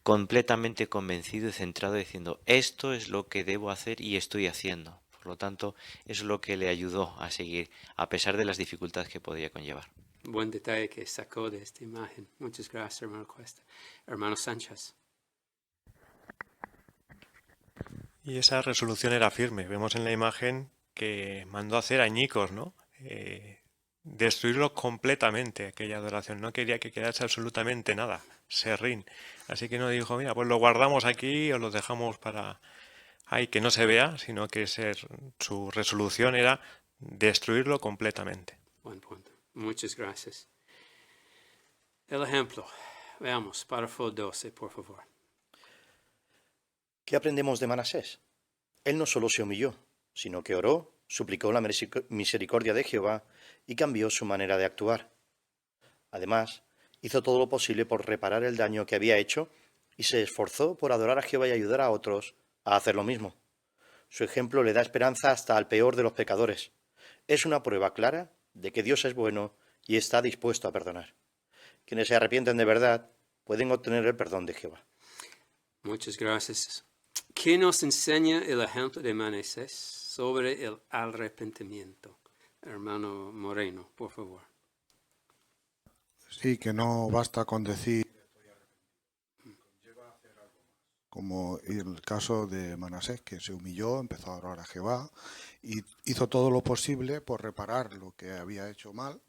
completamente convencido y centrado diciendo, esto es lo que debo hacer y estoy haciendo. Por lo tanto, eso es lo que le ayudó a seguir, a pesar de las dificultades que podía conllevar. Buen detalle que sacó de esta imagen. Muchas gracias, hermano Cuesta. Hermano Sánchez. Y esa resolución era firme. Vemos en la imagen que mandó a hacer añicos, ¿no? Destruirlo completamente, aquella adoración. No quería que quedase absolutamente nada. Serrín. Así que no dijo, mira, pues lo guardamos aquí o lo dejamos para ahí que no se vea, sino que su resolución era destruirlo completamente. Buen punto. Muchas gracias. El ejemplo. Veamos, párrafo 12, por favor. ¿Qué aprendemos de Manasés? Él no solo se humilló, sino que oró, suplicó la misericordia de Jehová y cambió su manera de actuar. Además, hizo todo lo posible por reparar el daño que había hecho y se esforzó por adorar a Jehová y ayudar a otros a hacer lo mismo. Su ejemplo le da esperanza hasta al peor de los pecadores. Es una prueba clara de que Dios es bueno y está dispuesto a perdonar. Quienes se arrepienten de verdad pueden obtener el perdón de Jehová. Muchas gracias. ¿Qué nos enseña el ejemplo de Manasés sobre el arrepentimiento? Hermano Moreno, por favor. Sí, que no basta con decir, como el caso de Manasés, que se humilló, empezó a adorar a Jehová y hizo todo lo posible por reparar lo que había hecho mal,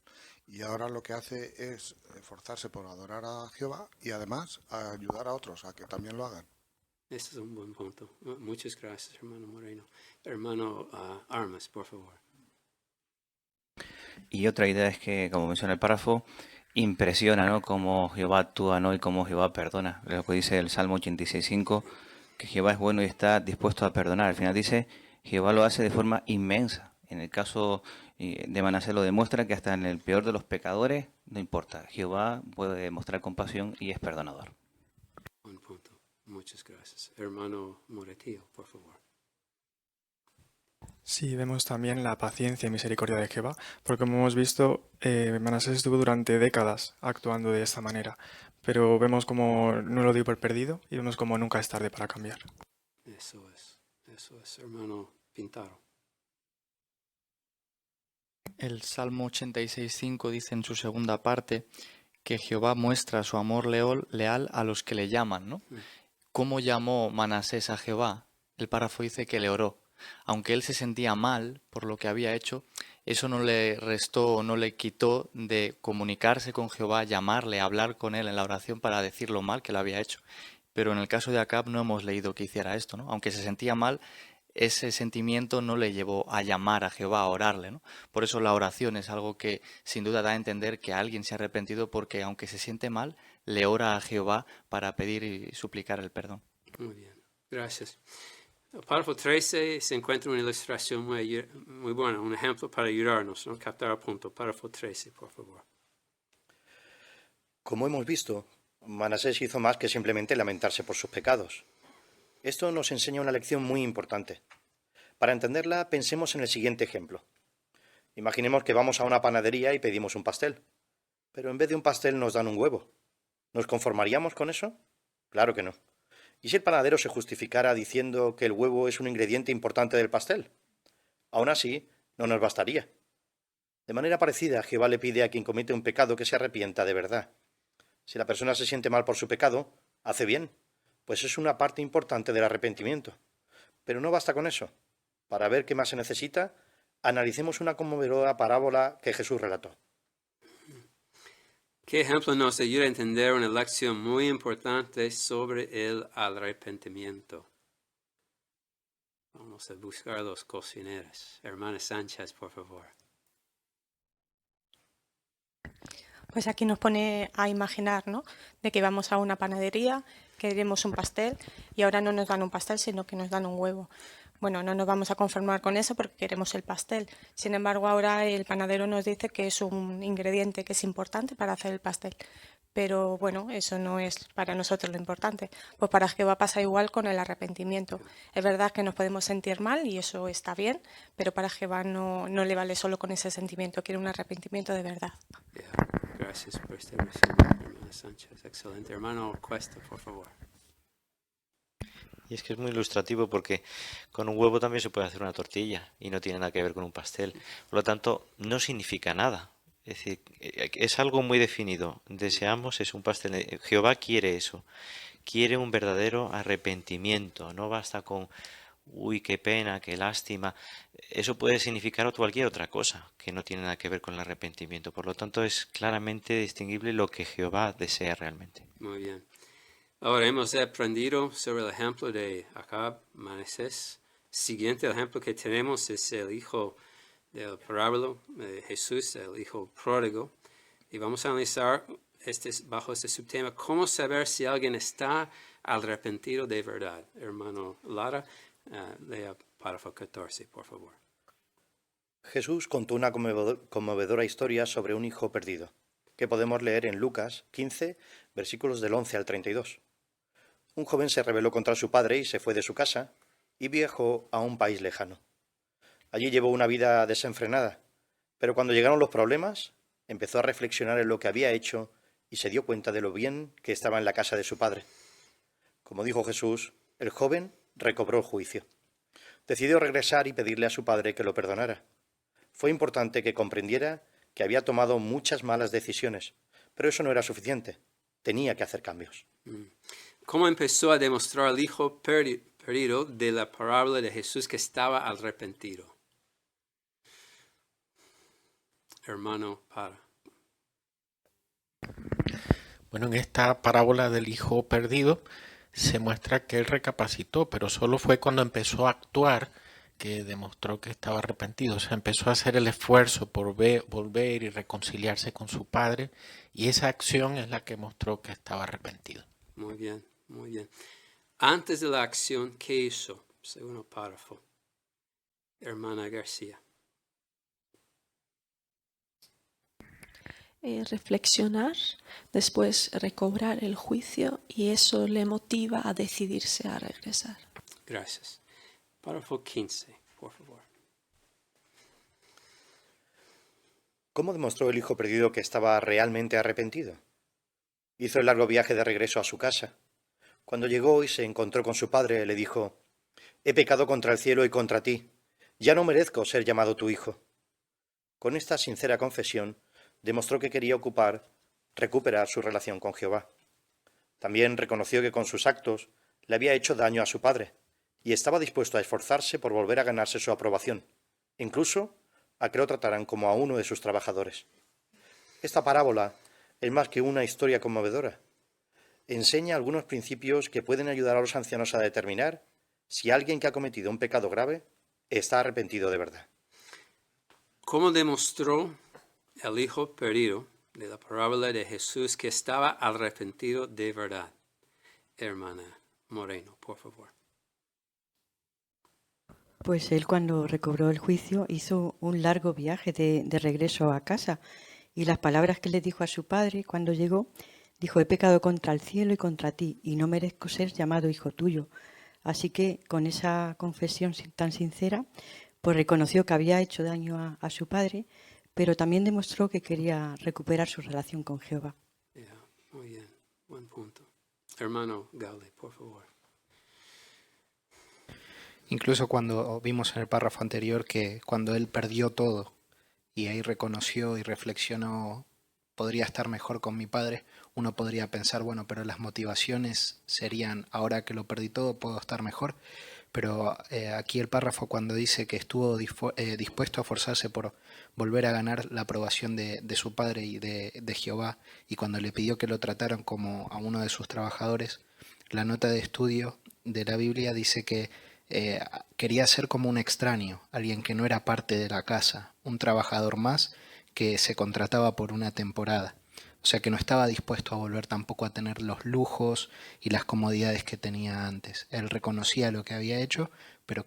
y ahora lo que hace es esforzarse por adorar a Jehová y además a ayudar a otros a que también lo hagan. Ese es un buen punto. Muchas gracias, hermano Moreno. Hermano Armas, por favor. Y otra idea es que, como menciona el párrafo, impresiona, ¿no?, cómo Jehová actúa, ¿no?, y cómo Jehová perdona. Lo que dice el Salmo 86:5, que Jehová es bueno y está dispuesto a perdonar. Al final dice, Jehová lo hace de forma inmensa. En el caso de Manasés lo demuestra que hasta en el peor de los pecadores, no importa, Jehová puede demostrar compasión y es perdonador. Buen punto. Muchas gracias. Hermano Moretillo, por favor. Sí, vemos también la paciencia y misericordia de Jehová, porque como hemos visto, Manasés estuvo durante décadas actuando de esta manera, pero vemos como no lo dio por perdido y vemos como nunca es tarde para cambiar. Eso es, hermano Pintaro. El Salmo 86:5 dice en su segunda parte que Jehová muestra su amor leal a los que le llaman, ¿no? ¿Cómo llamó Manasés a Jehová? El párrafo dice que le oró. Aunque él se sentía mal por lo que había hecho, eso no le restó o no le quitó de comunicarse con Jehová, llamarle, hablar con él en la oración para decir lo mal que lo había hecho. Pero en el caso de Acab no hemos leído que hiciera esto, ¿no? Aunque se sentía mal, ese sentimiento no le llevó a llamar a Jehová, a orarle, ¿no? Por eso la oración es algo que sin duda da a entender que alguien se ha arrepentido, porque aunque se siente mal, le ora a Jehová para pedir y suplicar el perdón. Muy bien, gracias. El párrafo 13 se encuentra una ilustración muy buena, un ejemplo para ayudarnos, ¿no? Captar el punto. Párrafo 13, por favor. Como hemos visto, Manasés hizo más que simplemente lamentarse por sus pecados. Esto nos enseña una lección muy importante. Para entenderla, pensemos en el siguiente ejemplo. Imaginemos que vamos a una panadería y pedimos un pastel, pero en vez de un pastel nos dan un huevo. ¿Nos conformaríamos con eso? Claro que no. ¿Y si el panadero se justificara diciendo que el huevo es un ingrediente importante del pastel? Aún así, no nos bastaría. De manera parecida, Jehová le pide a quien comete un pecado que se arrepienta de verdad. Si la persona se siente mal por su pecado, hace bien, pues es una parte importante del arrepentimiento. Pero no basta con eso. Para ver qué más se necesita, analicemos una conmovedora parábola que Jesús relató. ¿Qué ejemplo nos ayuda a entender una lección muy importante sobre el arrepentimiento? Vamos a buscar los cocineros. Hermana Sánchez, por favor. Pues aquí nos pone a imaginar, ¿no?, de que vamos a una panadería, queremos un pastel y ahora no nos dan un pastel, sino que nos dan un huevo. Bueno, no nos vamos a conformar con eso porque queremos el pastel. Sin embargo, ahora el panadero nos dice que es un ingrediente que es importante para hacer el pastel. Pero bueno, eso no es para nosotros lo importante. Pues para Jehová pasa igual con el arrepentimiento. Es verdad que nos podemos sentir mal y eso está bien, pero para Jehová no le vale solo con ese sentimiento, quiere un arrepentimiento de verdad. Gracias por este resumen, hermana Sánchez. Excelente. Hermano Cuesta, por favor. Y es que es muy ilustrativo porque con un huevo también se puede hacer una tortilla y no tiene nada que ver con un pastel. Por lo tanto, no significa nada. Es decir, es algo muy definido. Deseamos es un pastel. Jehová quiere eso. Quiere un verdadero arrepentimiento. No basta con, uy, qué pena, qué lástima. Eso puede significar cualquier otra cosa que no tiene nada que ver con el arrepentimiento. Por lo tanto, es claramente distinguible lo que Jehová desea realmente. Muy bien. Ahora hemos aprendido sobre el ejemplo de Acab, Manasés. Siguiente ejemplo que tenemos es el hijo del parábola de Jesús, el hijo pródigo. Y vamos a analizar bajo este subtema, cómo saber si alguien está arrepentido de verdad. Hermano Lara, lea párrafo 14, por favor. Jesús contó una conmovedora historia sobre un hijo perdido, que podemos leer en Lucas 15, versículos del 11 al 32. un joven se rebeló contra su padre y se fue de su casa y viajó a un país lejano. Allí llevó una vida desenfrenada, pero cuando llegaron los problemas, empezó a reflexionar en lo que había hecho y se dio cuenta de lo bien que estaba en la casa de su padre. Como dijo Jesús, el joven recobró el juicio. Decidió regresar y pedirle a su padre que lo perdonara. Fue importante que comprendiera que había tomado muchas malas decisiones, pero eso no era suficiente. Tenía que hacer cambios. ¿Cómo empezó a demostrar al hijo perdido de la parábola de Jesús que estaba arrepentido? Hermano Para. Bueno, en esta parábola del hijo perdido se muestra que él recapacitó, pero solo fue cuando empezó a actuar que demostró que estaba arrepentido. O sea, empezó a hacer el esfuerzo por volver y reconciliarse con su padre, y esa acción es la que mostró que estaba arrepentido. Muy bien, muy bien. Antes de la acción, ¿qué hizo? Segundo párrafo. Hermana García. Reflexionar, después recobrar el juicio, y eso le motiva a decidirse a regresar. Gracias. Párrafo 15, por favor. ¿Cómo demostró el hijo perdido que estaba realmente arrepentido? Hizo el largo viaje de regreso a su casa. Cuando llegó y se encontró con su padre, le dijo: «He pecado contra el cielo y contra ti. Ya no merezco ser llamado tu hijo». Con esta sincera confesión, demostró que quería recuperar su relación con Jehová. También reconoció que con sus actos le había hecho daño a su padre y estaba dispuesto a esforzarse por volver a ganarse su aprobación, incluso a que lo trataran como a uno de sus trabajadores. Esta parábola es más que una historia conmovedora. Enseña algunos principios que pueden ayudar a los ancianos a determinar si alguien que ha cometido un pecado grave está arrepentido de verdad. ¿Cómo demostró el hijo perdido de la parábola de Jesús que estaba arrepentido de verdad? Hermana Moreno, por favor. Pues él, cuando recobró el juicio, hizo un largo viaje de regreso a casa, y las palabras que le dijo a su padre cuando llegó, dijo: «He pecado contra el cielo y contra ti, y no merezco ser llamado hijo tuyo». Así que con esa confesión tan sincera, pues reconoció que había hecho daño a su padre, pero también demostró que quería recuperar su relación con Jehová. Muy bien, buen punto. Hermano Gaule, por favor. Incluso cuando vimos en el párrafo anterior que cuando él perdió todo y ahí reconoció y reflexionó, podría estar mejor con mi padre, uno podría pensar, bueno, pero las motivaciones serían, ahora que lo perdí todo, puedo estar mejor. Pero aquí el párrafo, cuando dice que estuvo dispuesto a forzarse por volver a ganar la aprobación de su padre y de Jehová, y cuando le pidió que lo trataran como a uno de sus trabajadores, la nota de estudio de la Biblia dice que quería ser como un extraño, alguien que no era parte de la casa, un trabajador más que se contrataba por una temporada. O sea que no estaba dispuesto a volver tampoco a tener los lujos y las comodidades que tenía antes. Él reconocía lo que había hecho, pero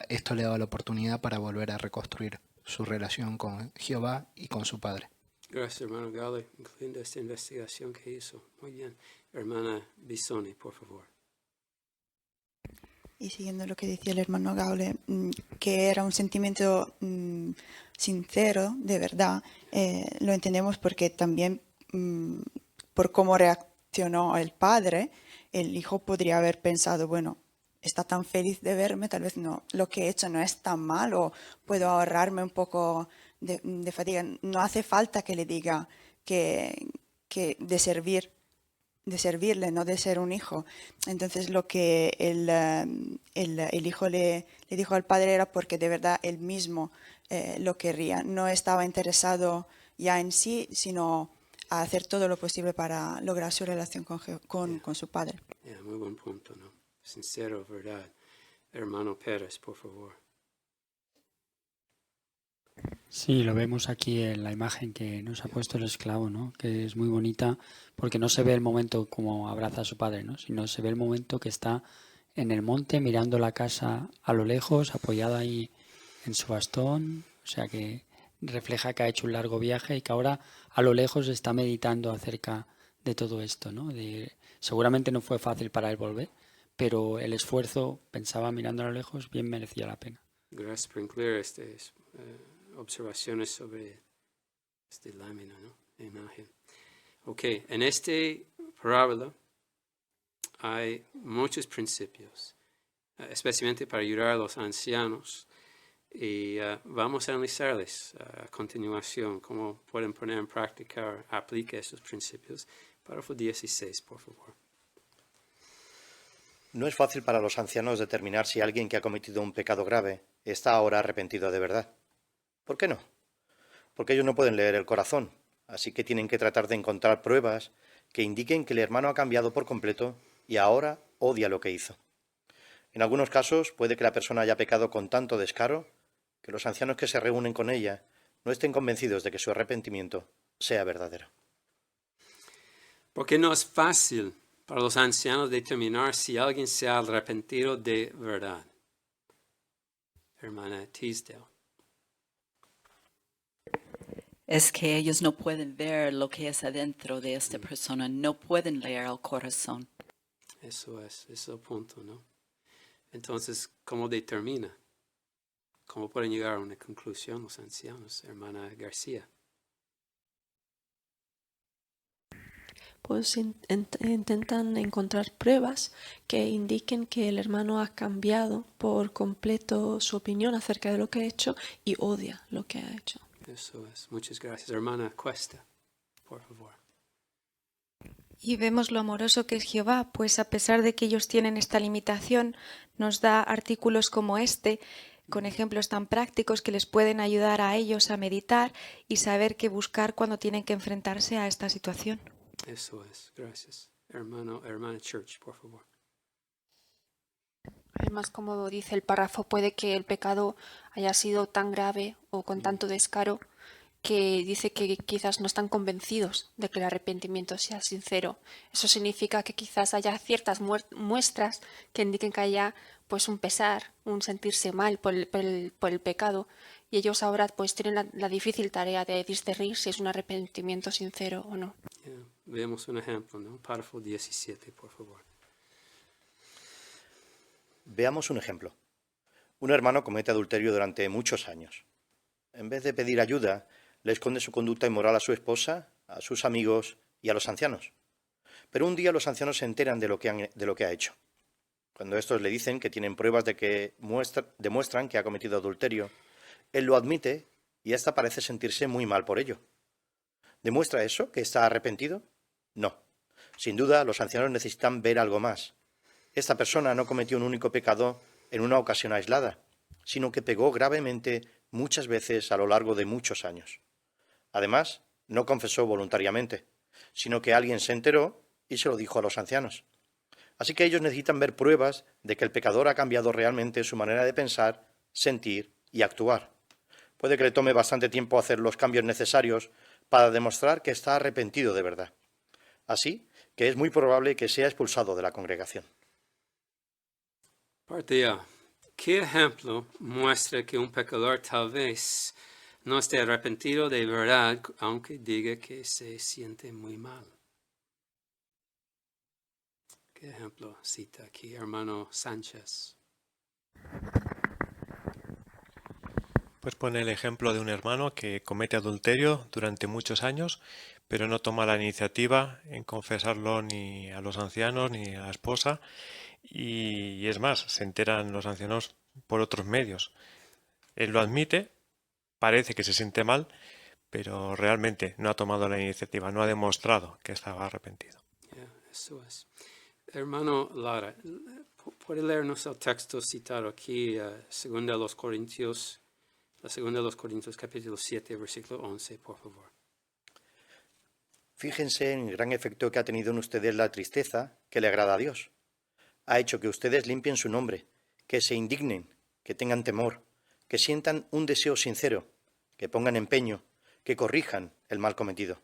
esto le daba la oportunidad para volver a reconstruir su relación con Jehová y con su padre. Gracias, hermano Gaule, incluyendo esta investigación que hizo. Muy bien. Hermana Bisoni, por favor. Y siguiendo lo que decía el hermano Gaule, que era un sentimiento sincero, de verdad, lo entendemos porque también por cómo reaccionó el padre, el hijo podría haber pensado, bueno, está tan feliz de verme, tal vez no, lo que he hecho no es tan mal, o puedo ahorrarme un poco de fatiga. No hace falta que le diga que de servirle, no de ser un hijo. Entonces lo que el hijo le dijo al padre era porque de verdad él mismo lo querría. No estaba interesado ya en sí, sino a hacer todo lo posible para lograr su relación con su padre. Muy buen punto, ¿no? Sincero, verdad. Hermano Pérez, por favor. Sí, lo vemos aquí en la imagen que nos ha puesto el esclavo, ¿no? Que es muy bonita porque no se ve el momento como abraza a su padre, ¿no? Sino se ve el momento que está en el monte mirando la casa a lo lejos, apoyada ahí en su bastón. O sea que refleja que ha hecho un largo viaje y que ahora a lo lejos está meditando acerca de todo esto, ¿no? Seguramente no fue fácil para él volver, pero el esfuerzo, pensaba mirando a lo lejos, bien merecía la pena. Gracias por incluir estas observaciones sobre esta lámina, ¿no? Imagen. Ok, en esta parábola hay muchos principios, especialmente para ayudar a los ancianos. Y vamos a analizarles a continuación cómo pueden poner en práctica, aplique esos principios. Párrafo 16, por favor. No es fácil para los ancianos determinar si alguien que ha cometido un pecado grave está ahora arrepentido de verdad. ¿Por qué no? Porque ellos no pueden leer el corazón, así que tienen que tratar de encontrar pruebas que indiquen que el hermano ha cambiado por completo y ahora odia lo que hizo. En algunos casos puede que la persona haya pecado con tanto descaro que los ancianos que se reúnen con ella no estén convencidos de que su arrepentimiento sea verdadero. Porque no es fácil para los ancianos determinar si alguien se ha arrepentido de verdad. Hermana Teasdale. Es que ellos no pueden ver lo que es adentro de esta persona, no pueden leer el corazón. Eso es el punto, ¿no? Entonces, ¿cómo determina? ¿Cómo pueden llegar a una conclusión los ancianos, hermana García? Pues intentan encontrar pruebas que indiquen que el hermano ha cambiado por completo su opinión acerca de lo que ha hecho y odia lo que ha hecho. Eso es. Muchas gracias. Hermana Cuesta, por favor. Y vemos lo amoroso que es Jehová, pues a pesar de que ellos tienen esta limitación, nos da artículos como este, con ejemplos tan prácticos que les pueden ayudar a ellos a meditar y saber qué buscar cuando tienen que enfrentarse a esta situación. Eso es. Gracias. Hermana Church, por favor. Además, como dice el párrafo, puede que el pecado haya sido tan grave o con tanto descaro que dice que quizás no están convencidos de que el arrepentimiento sea sincero. Eso significa que quizás haya ciertas muestras que indiquen que haya pues un pesar, un sentirse mal por el pecado, y ellos ahora pues tienen la difícil tarea de discernir si es un arrepentimiento sincero o no. Veamos un ejemplo, ¿no? Párrafo 17, por favor. Veamos un ejemplo. Un hermano comete adulterio durante muchos años. En vez de pedir ayuda, le esconde su conducta inmoral a su esposa, a sus amigos y a los ancianos. Pero un día los ancianos se enteran de lo que ha hecho. Cuando estos le dicen que tienen pruebas de que demuestran que ha cometido adulterio, él lo admite y ésta parece sentirse muy mal por ello. ¿Demuestra eso que está arrepentido? No. Sin duda, los ancianos necesitan ver algo más. Esta persona no cometió un único pecado en una ocasión aislada, sino que pecó gravemente muchas veces a lo largo de muchos años. Además, no confesó voluntariamente, sino que alguien se enteró y se lo dijo a los ancianos. Así que ellos necesitan ver pruebas de que el pecador ha cambiado realmente su manera de pensar, sentir y actuar. Puede que le tome bastante tiempo hacer los cambios necesarios para demostrar que está arrepentido de verdad. Así que es muy probable que sea expulsado de la congregación. Parte A. ¿Qué ejemplo muestra que un pecador tal vez no esté arrepentido de verdad, aunque diga que se siente muy mal? ¿Qué ejemplo cita aquí, hermano Sánchez? Pues pone el ejemplo de un hermano que comete adulterio durante muchos años, pero no toma la iniciativa en confesarlo ni a los ancianos ni a la esposa, y es más, se enteran los ancianos por otros medios. Él lo admite, parece que se siente mal, pero realmente no ha tomado la iniciativa, no ha demostrado que estaba arrepentido. Eso es. Hermano Lara, ¿puede leernos el texto citado aquí, segunda de los Corintios, la segunda de los Corintios, capítulo 7, versículo 11, por favor? Fíjense en el gran efecto que ha tenido en ustedes la tristeza que le agrada a Dios. Ha hecho que ustedes limpien su nombre, que se indignen, que tengan temor, que sientan un deseo sincero, que pongan empeño, que corrijan el mal cometido.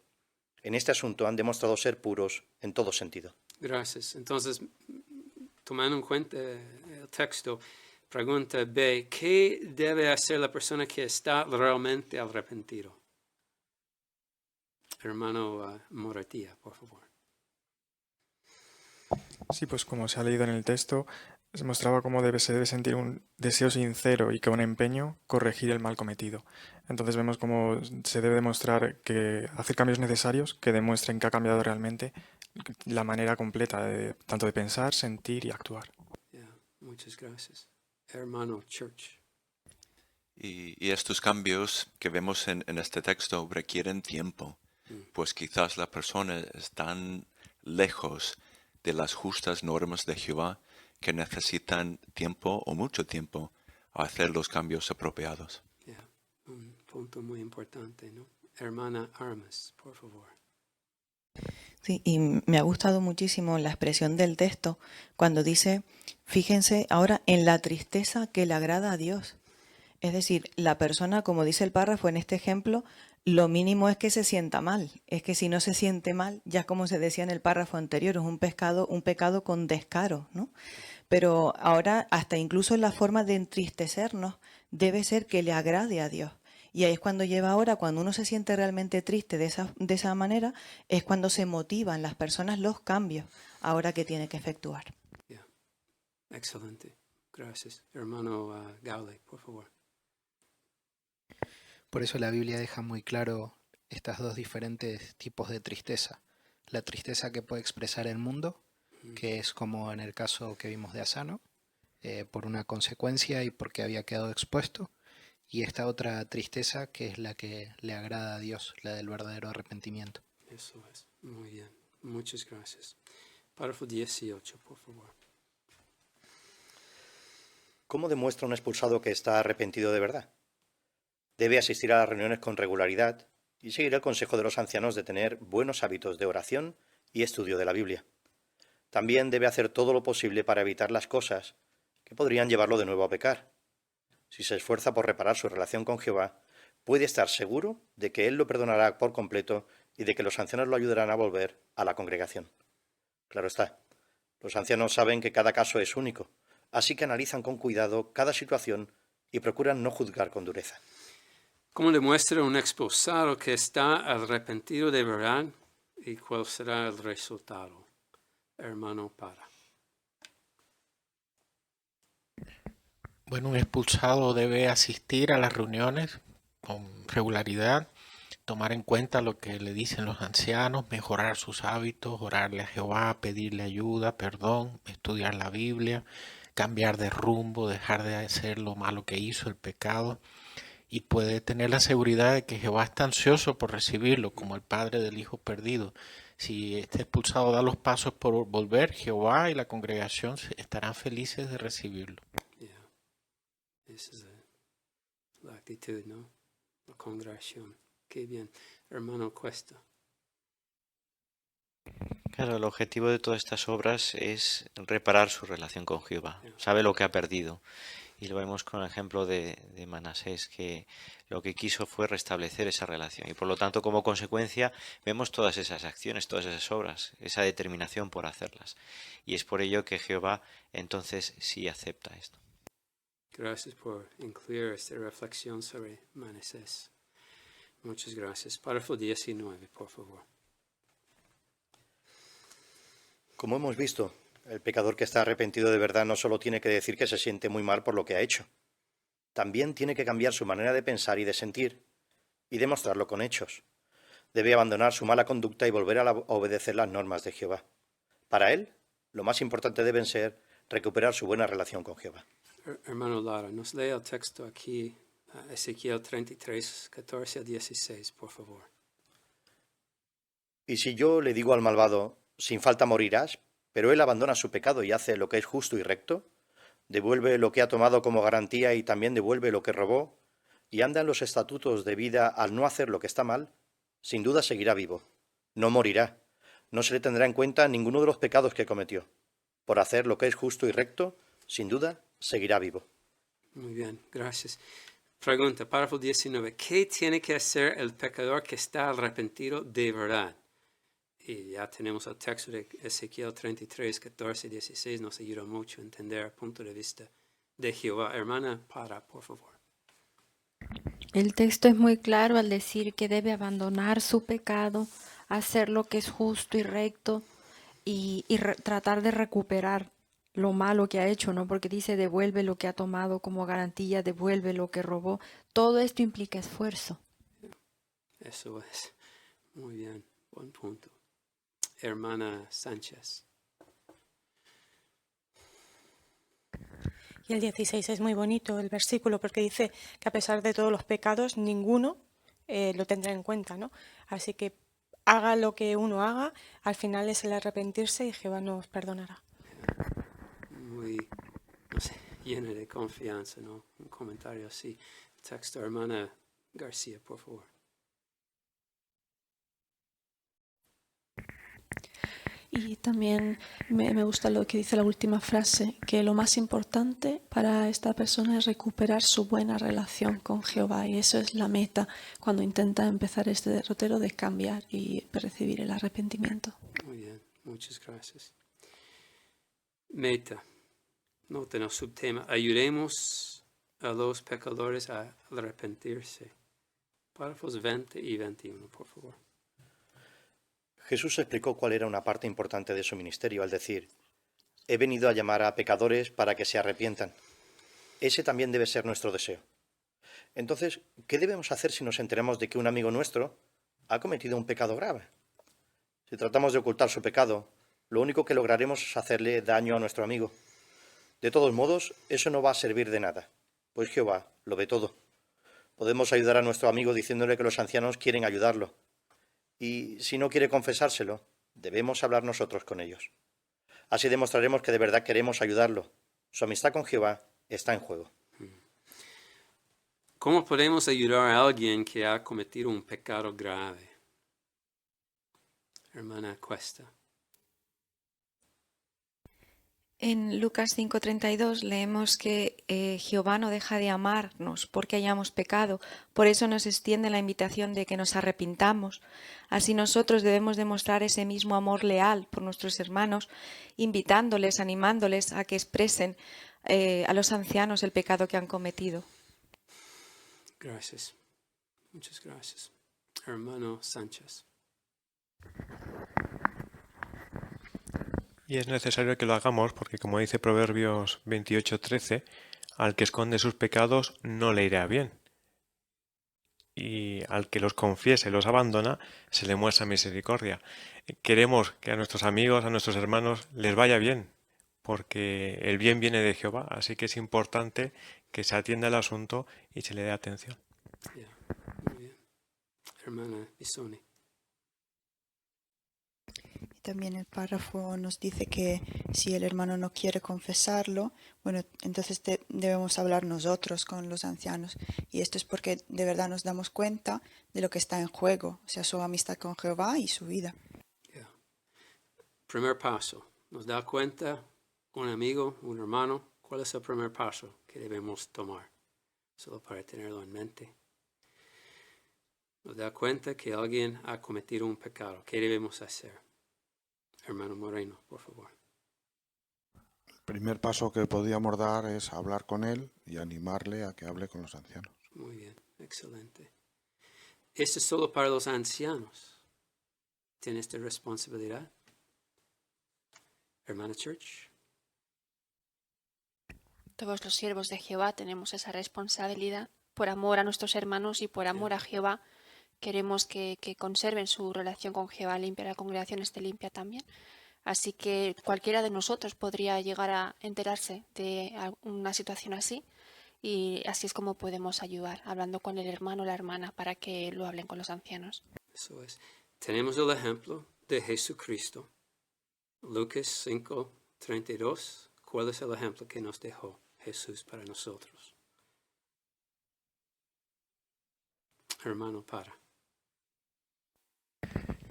En este asunto han demostrado ser puros en todo sentido. Gracias. Entonces, tomando en cuenta el texto, pregunta B, ¿qué debe hacer la persona que está realmente arrepentido? Hermano Moratía, por favor. Sí, pues como se ha leído en el texto, se mostraba cómo se debe sentir un deseo sincero y con empeño corregir el mal cometido. Entonces vemos cómo se debe demostrar que hacer cambios necesarios que demuestren que ha cambiado realmente la manera completa tanto de pensar, sentir y actuar. Muchas gracias. Hermano Church. Y estos cambios que vemos en este texto requieren tiempo, pues quizás la persona está lejos de las justas normas de Jehová que necesitan tiempo o mucho tiempo a hacer los cambios apropiados. Un punto muy importante, ¿no? Hermana Armas, por favor. Sí, y me ha gustado muchísimo la expresión del texto cuando dice, fíjense ahora en la tristeza que le agrada a Dios. Es decir, la persona, como dice el párrafo en este ejemplo, lo mínimo es que se sienta mal. Es que si no se siente mal, ya como se decía en el párrafo anterior, es un pecado con descaro, ¿no? Pero ahora hasta incluso la forma de entristecernos debe ser que le agrade a Dios. Y ahí es cuando lleva ahora, cuando uno se siente realmente triste de esa manera, es cuando se motivan las personas los cambios ahora que tiene que efectuar. Excelente. Gracias. Hermano Gowley, por favor. Por eso la Biblia deja muy claro estas dos diferentes tipos de tristeza. La tristeza que puede expresar el mundo, que es como en el caso que vimos de Asano, por una consecuencia y porque había quedado expuesto. Y esta otra tristeza que es la que le agrada a Dios, la del verdadero arrepentimiento. Eso es. Muy bien. Muchas gracias. Párrafo 18, por favor. ¿Cómo demuestra un expulsado que está arrepentido de verdad? Debe asistir a las reuniones con regularidad y seguir el consejo de los ancianos de tener buenos hábitos de oración y estudio de la Biblia. También debe hacer todo lo posible para evitar las cosas que podrían llevarlo de nuevo a pecar. Si se esfuerza por reparar su relación con Jehová, puede estar seguro de que Él lo perdonará por completo y de que los ancianos lo ayudarán a volver a la congregación. Claro está, los ancianos saben que cada caso es único, así que analizan con cuidado cada situación y procuran no juzgar con dureza. ¿Cómo demuestra un expulsado que está arrepentido de verdad y cuál será el resultado? Hermano Para. Bueno, un expulsado debe asistir a las reuniones con regularidad, tomar en cuenta lo que le dicen los ancianos, mejorar sus hábitos, orarle a Jehová, pedirle ayuda, perdón, estudiar la Biblia, cambiar de rumbo, dejar de hacer lo malo que hizo, el pecado. Y puede tener la seguridad de que Jehová está ansioso por recibirlo, como el padre del hijo perdido. Si este expulsado da los pasos por volver, Jehová y la congregación estarán felices de recibirlo. Esa es la actitud, ¿no? La congregación. Qué bien. Hermano Cuesta. Claro, el objetivo de todas estas obras es reparar su relación con Jehová. Sabe lo que ha perdido. Y lo vemos con el ejemplo de Manasés, que lo que quiso fue restablecer esa relación. Y por lo tanto, como consecuencia, vemos todas esas acciones, todas esas obras, esa determinación por hacerlas. Y es por ello que Jehová entonces sí acepta esto. Gracias por incluir esta reflexión sobre Manasés. Muchas gracias. Párrafo 19, por favor. Como hemos visto, el pecador que está arrepentido de verdad no solo tiene que decir que se siente muy mal por lo que ha hecho, también tiene que cambiar su manera de pensar y de sentir, y demostrarlo con hechos. Debe abandonar su mala conducta y volver a obedecer las normas de Jehová. Para él, lo más importante deben ser recuperar su buena relación con Jehová. Hermano Lara, nos lee el texto aquí, Ezequiel 33, 14 a 16, por favor. Y si yo le digo al malvado, sin falta morirás, pero él abandona su pecado y hace lo que es justo y recto, devuelve lo que ha tomado como garantía y también devuelve lo que robó, y anda en los estatutos de vida al no hacer lo que está mal, sin duda seguirá vivo. No morirá. No se le tendrá en cuenta ninguno de los pecados que cometió. Por hacer lo que es justo y recto, sin duda seguirá vivo. Muy bien, gracias. Pregunta, párrafo 19. ¿Qué tiene que hacer el pecador que está arrepentido de verdad? Y ya tenemos el texto de Ezequiel 33, 14, 16. Nos ayuda mucho a entender el punto de vista de Jehová. Hermana, por favor. El texto es muy claro al decir que debe abandonar su pecado, hacer lo que es justo y recto, tratar de recuperar lo malo que ha hecho, ¿no? Porque dice devuelve lo que ha tomado como garantía, devuelve lo que robó. Todo esto implica esfuerzo. Eso es. Muy bien, buen punto. Hermana Sánchez. Y el 16 es muy bonito el versículo porque dice que a pesar de todos los pecados, ninguno lo tendrá en cuenta, ¿no? Así que haga lo que uno haga, al final es el arrepentirse y Jehová nos perdonará. Muy, no sé, llena de confianza, ¿no? Un comentario así. Texto, hermana García, por favor. Y también me gusta lo que dice la última frase, que lo más importante para esta persona es recuperar su buena relación con Jehová. Y eso es la meta cuando intenta empezar este derrotero de cambiar y recibir el arrepentimiento. Muy bien, muchas gracias. Meta. Noten el subtema. Ayudemos a los pecadores a arrepentirse. Párrafos 20 y 21, por favor. Jesús explicó cuál era una parte importante de su ministerio al decir, he venido a llamar a pecadores para que se arrepientan. Ese también debe ser nuestro deseo. Entonces, ¿qué debemos hacer si nos enteramos de que un amigo nuestro ha cometido un pecado grave? Si tratamos de ocultar su pecado, lo único que lograremos es hacerle daño a nuestro amigo. De todos modos, eso no va a servir de nada, pues Jehová lo ve todo. Podemos ayudar a nuestro amigo diciéndole que los ancianos quieren ayudarlo. Y si no quiere confesárselo, debemos hablar nosotros con ellos. Así demostraremos que de verdad queremos ayudarlo. Su amistad con Jehová está en juego. ¿Cómo podemos ayudar a alguien que ha cometido un pecado grave? Hermana Cuesta. En Lucas 5:32 leemos que Jehová no deja de amarnos porque hayamos pecado. Por eso nos extiende la invitación de que nos arrepintamos. Así nosotros debemos demostrar ese mismo amor leal por nuestros hermanos, invitándoles, animándoles a que expresen a los ancianos el pecado que han cometido. Gracias. Muchas gracias. Hermano Sánchez. Y es necesario que lo hagamos porque, como dice Proverbios 28:13, al que esconde sus pecados no le irá bien. Y al que los confiese y los abandona, se le muestra misericordia. Queremos que a nuestros amigos, a nuestros hermanos, les vaya bien, porque el bien viene de Jehová, así que es importante que se atienda el asunto y se le dé atención. Muy bien. Hermana Bisoni. También el párrafo nos dice que si el hermano no quiere confesarlo, bueno, entonces debemos hablar nosotros con los ancianos. Y esto es porque de verdad nos damos cuenta de lo que está en juego, o sea, su amistad con Jehová y su vida. Primer paso. Nos da cuenta un amigo, un hermano. ¿Cuál es el primer paso que debemos tomar? Solo para tenerlo en mente. Nos da cuenta que alguien ha cometido un pecado. ¿Qué debemos hacer? Hermano Moreno, por favor. El primer paso que podíamos dar es hablar con él y animarle a que hable con los ancianos. Muy bien, excelente. Esto es solo para los ancianos. ¿Tiene esta responsabilidad? Hermana Church. Todos los siervos de Jehová tenemos esa responsabilidad. Por amor a nuestros hermanos y por amor a Jehová, queremos que conserven su relación con Jehová limpia, la congregación esté limpia también. Así que cualquiera de nosotros podría llegar a enterarse de una situación así y así es como podemos ayudar, hablando con el hermano o la hermana para que lo hablen con los ancianos. Eso es. Tenemos el ejemplo de Jesucristo. Lucas 5:32. ¿Cuál es el ejemplo que nos dejó Jesús para nosotros? Hermano Para.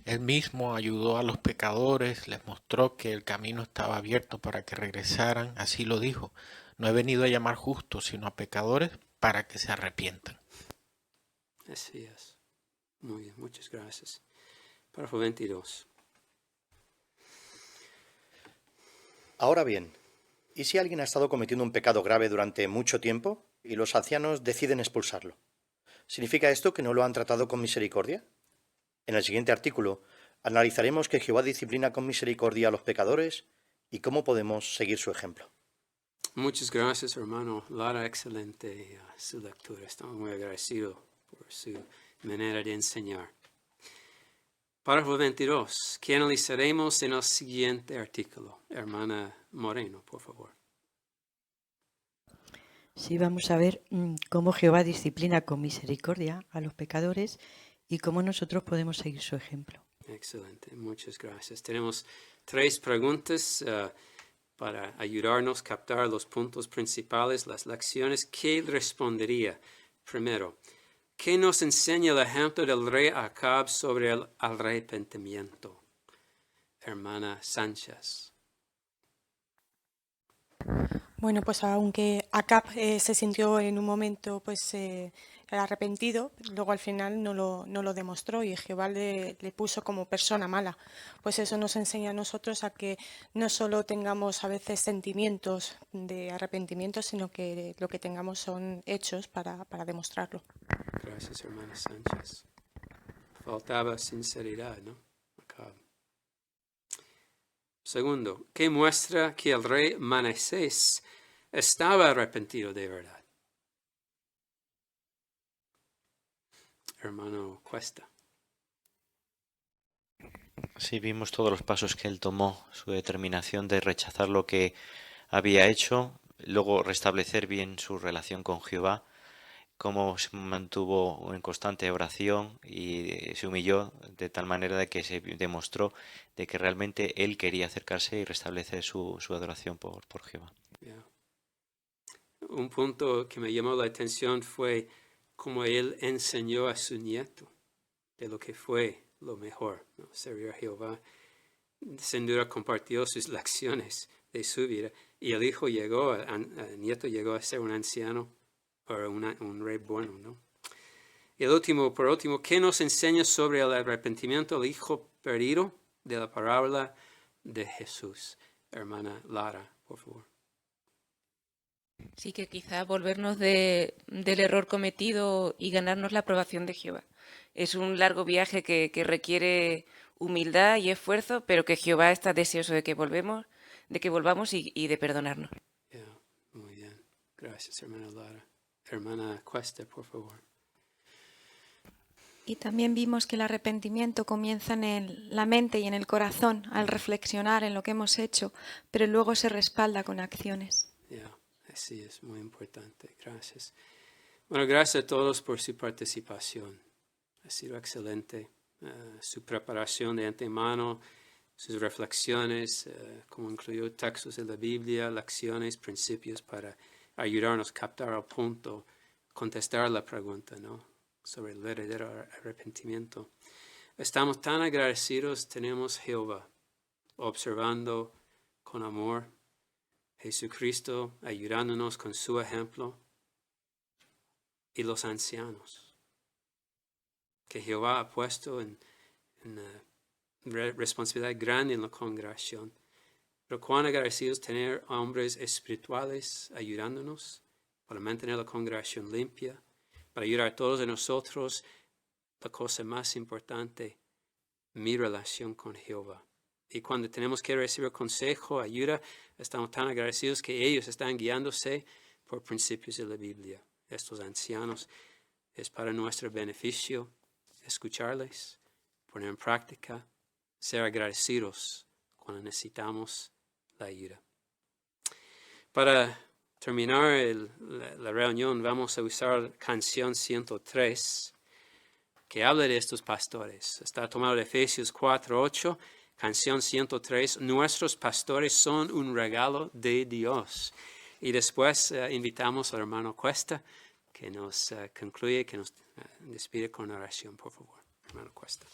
Él mismo ayudó a los pecadores, les mostró que el camino estaba abierto para que regresaran, así lo dijo. No he venido a llamar justos, sino a pecadores para que se arrepientan. Así es. Muy bien, muchas gracias. Párrafo 22. Ahora bien, ¿y si alguien ha estado cometiendo un pecado grave durante mucho tiempo y los ancianos deciden expulsarlo? ¿Significa esto que no lo han tratado con misericordia? En el siguiente artículo Analizaremos que Jehová disciplina con misericordia a los pecadores y cómo podemos seguir su ejemplo. Muchas gracias, hermano Lara. Excelente su lectura. Estamos muy agradecidos por su manera de enseñar. Párrafo 22, que analizaremos en el siguiente artículo. Hermana Moreno, por favor. Sí, vamos a ver cómo Jehová disciplina con misericordia a los pecadores y cómo nosotros podemos seguir su ejemplo. Excelente, muchas gracias. Tenemos 3 preguntas para ayudarnos a captar los puntos principales, las lecciones. ¿Qué respondería? Primero, ¿qué nos enseña el ejemplo del rey Acab sobre el arrepentimiento? Hermana Sánchez. Bueno, pues aunque Acab se sintió en un momento pues arrepentido, luego al final no lo demostró y Jehová le puso como persona mala. Pues eso nos enseña a nosotros a que no solo tengamos a veces sentimientos de arrepentimiento, sino que lo que tengamos son hechos para demostrarlo. Gracias, hermana Sánchez. Faltaba sinceridad, ¿no? Acab. Segundo, ¿qué muestra que el rey Manasés estaba arrepentido de verdad? Hermano Cuesta. Sí, vimos todos los pasos que él tomó, su determinación de rechazar lo que había hecho, luego restablecer bien su relación con Jehová, cómo se mantuvo en constante oración y se humilló de tal manera de que se demostró de que realmente él quería acercarse y restablecer su adoración por Jehová. Yeah. Un punto que me llamó la atención fue cómo él enseñó a su nieto de lo que fue lo mejor, ¿no? Servir a Jehová. Sin duda compartió sus lecciones de su vida y el hijo el nieto llegó a ser un anciano o un rey bueno, ¿no? Y por último, ¿qué nos enseña sobre el arrepentimiento del hijo perdido de la parábola de Jesús? Hermana Lara, por favor. Sí, que quizá volvernos del error cometido y ganarnos la aprobación de Jehová. Es un largo viaje que requiere humildad y esfuerzo, pero que Jehová está deseoso de que volvamos y de perdonarnos. Yeah, muy bien. Gracias, hermana Lara. Hermana Cuesta, por favor. Y también vimos que el arrepentimiento comienza en la mente y en el corazón al reflexionar en lo que hemos hecho, pero luego se respalda con acciones. Yeah, sí, es muy importante. Gracias. Bueno, gracias a todos por su participación. Ha sido excelente. Su preparación de antemano, sus reflexiones, como incluyó textos de la Biblia, lecciones, principios para ayudarnos a captar el punto, contestar la pregunta, ¿no? Sobre el verdadero arrepentimiento. Estamos tan agradecidos, tenemos Jehová observando con amor, Jesucristo ayudándonos con su ejemplo y los ancianos que Jehová ha puesto en responsabilidad grande en la congregación. Pero cuán agradecidos tener hombres espirituales ayudándonos para mantener la congregación limpia, para ayudar a todos de nosotros. La cosa más importante, mi relación con Jehová. Y cuando tenemos que recibir consejo, ayuda, estamos tan agradecidos que ellos están guiándose por principios de la Biblia. Estos ancianos es para nuestro beneficio escucharles, poner en práctica, ser agradecidos cuando necesitamos la ayuda. Para terminar la reunión vamos a usar canción 103 que habla de estos pastores. Está tomado de Efesios 4:8, canción 103. Nuestros pastores son un regalo de Dios. Y después invitamos al hermano Cuesta que nos concluye, que nos despide con oración, por favor. Hermano Cuesta.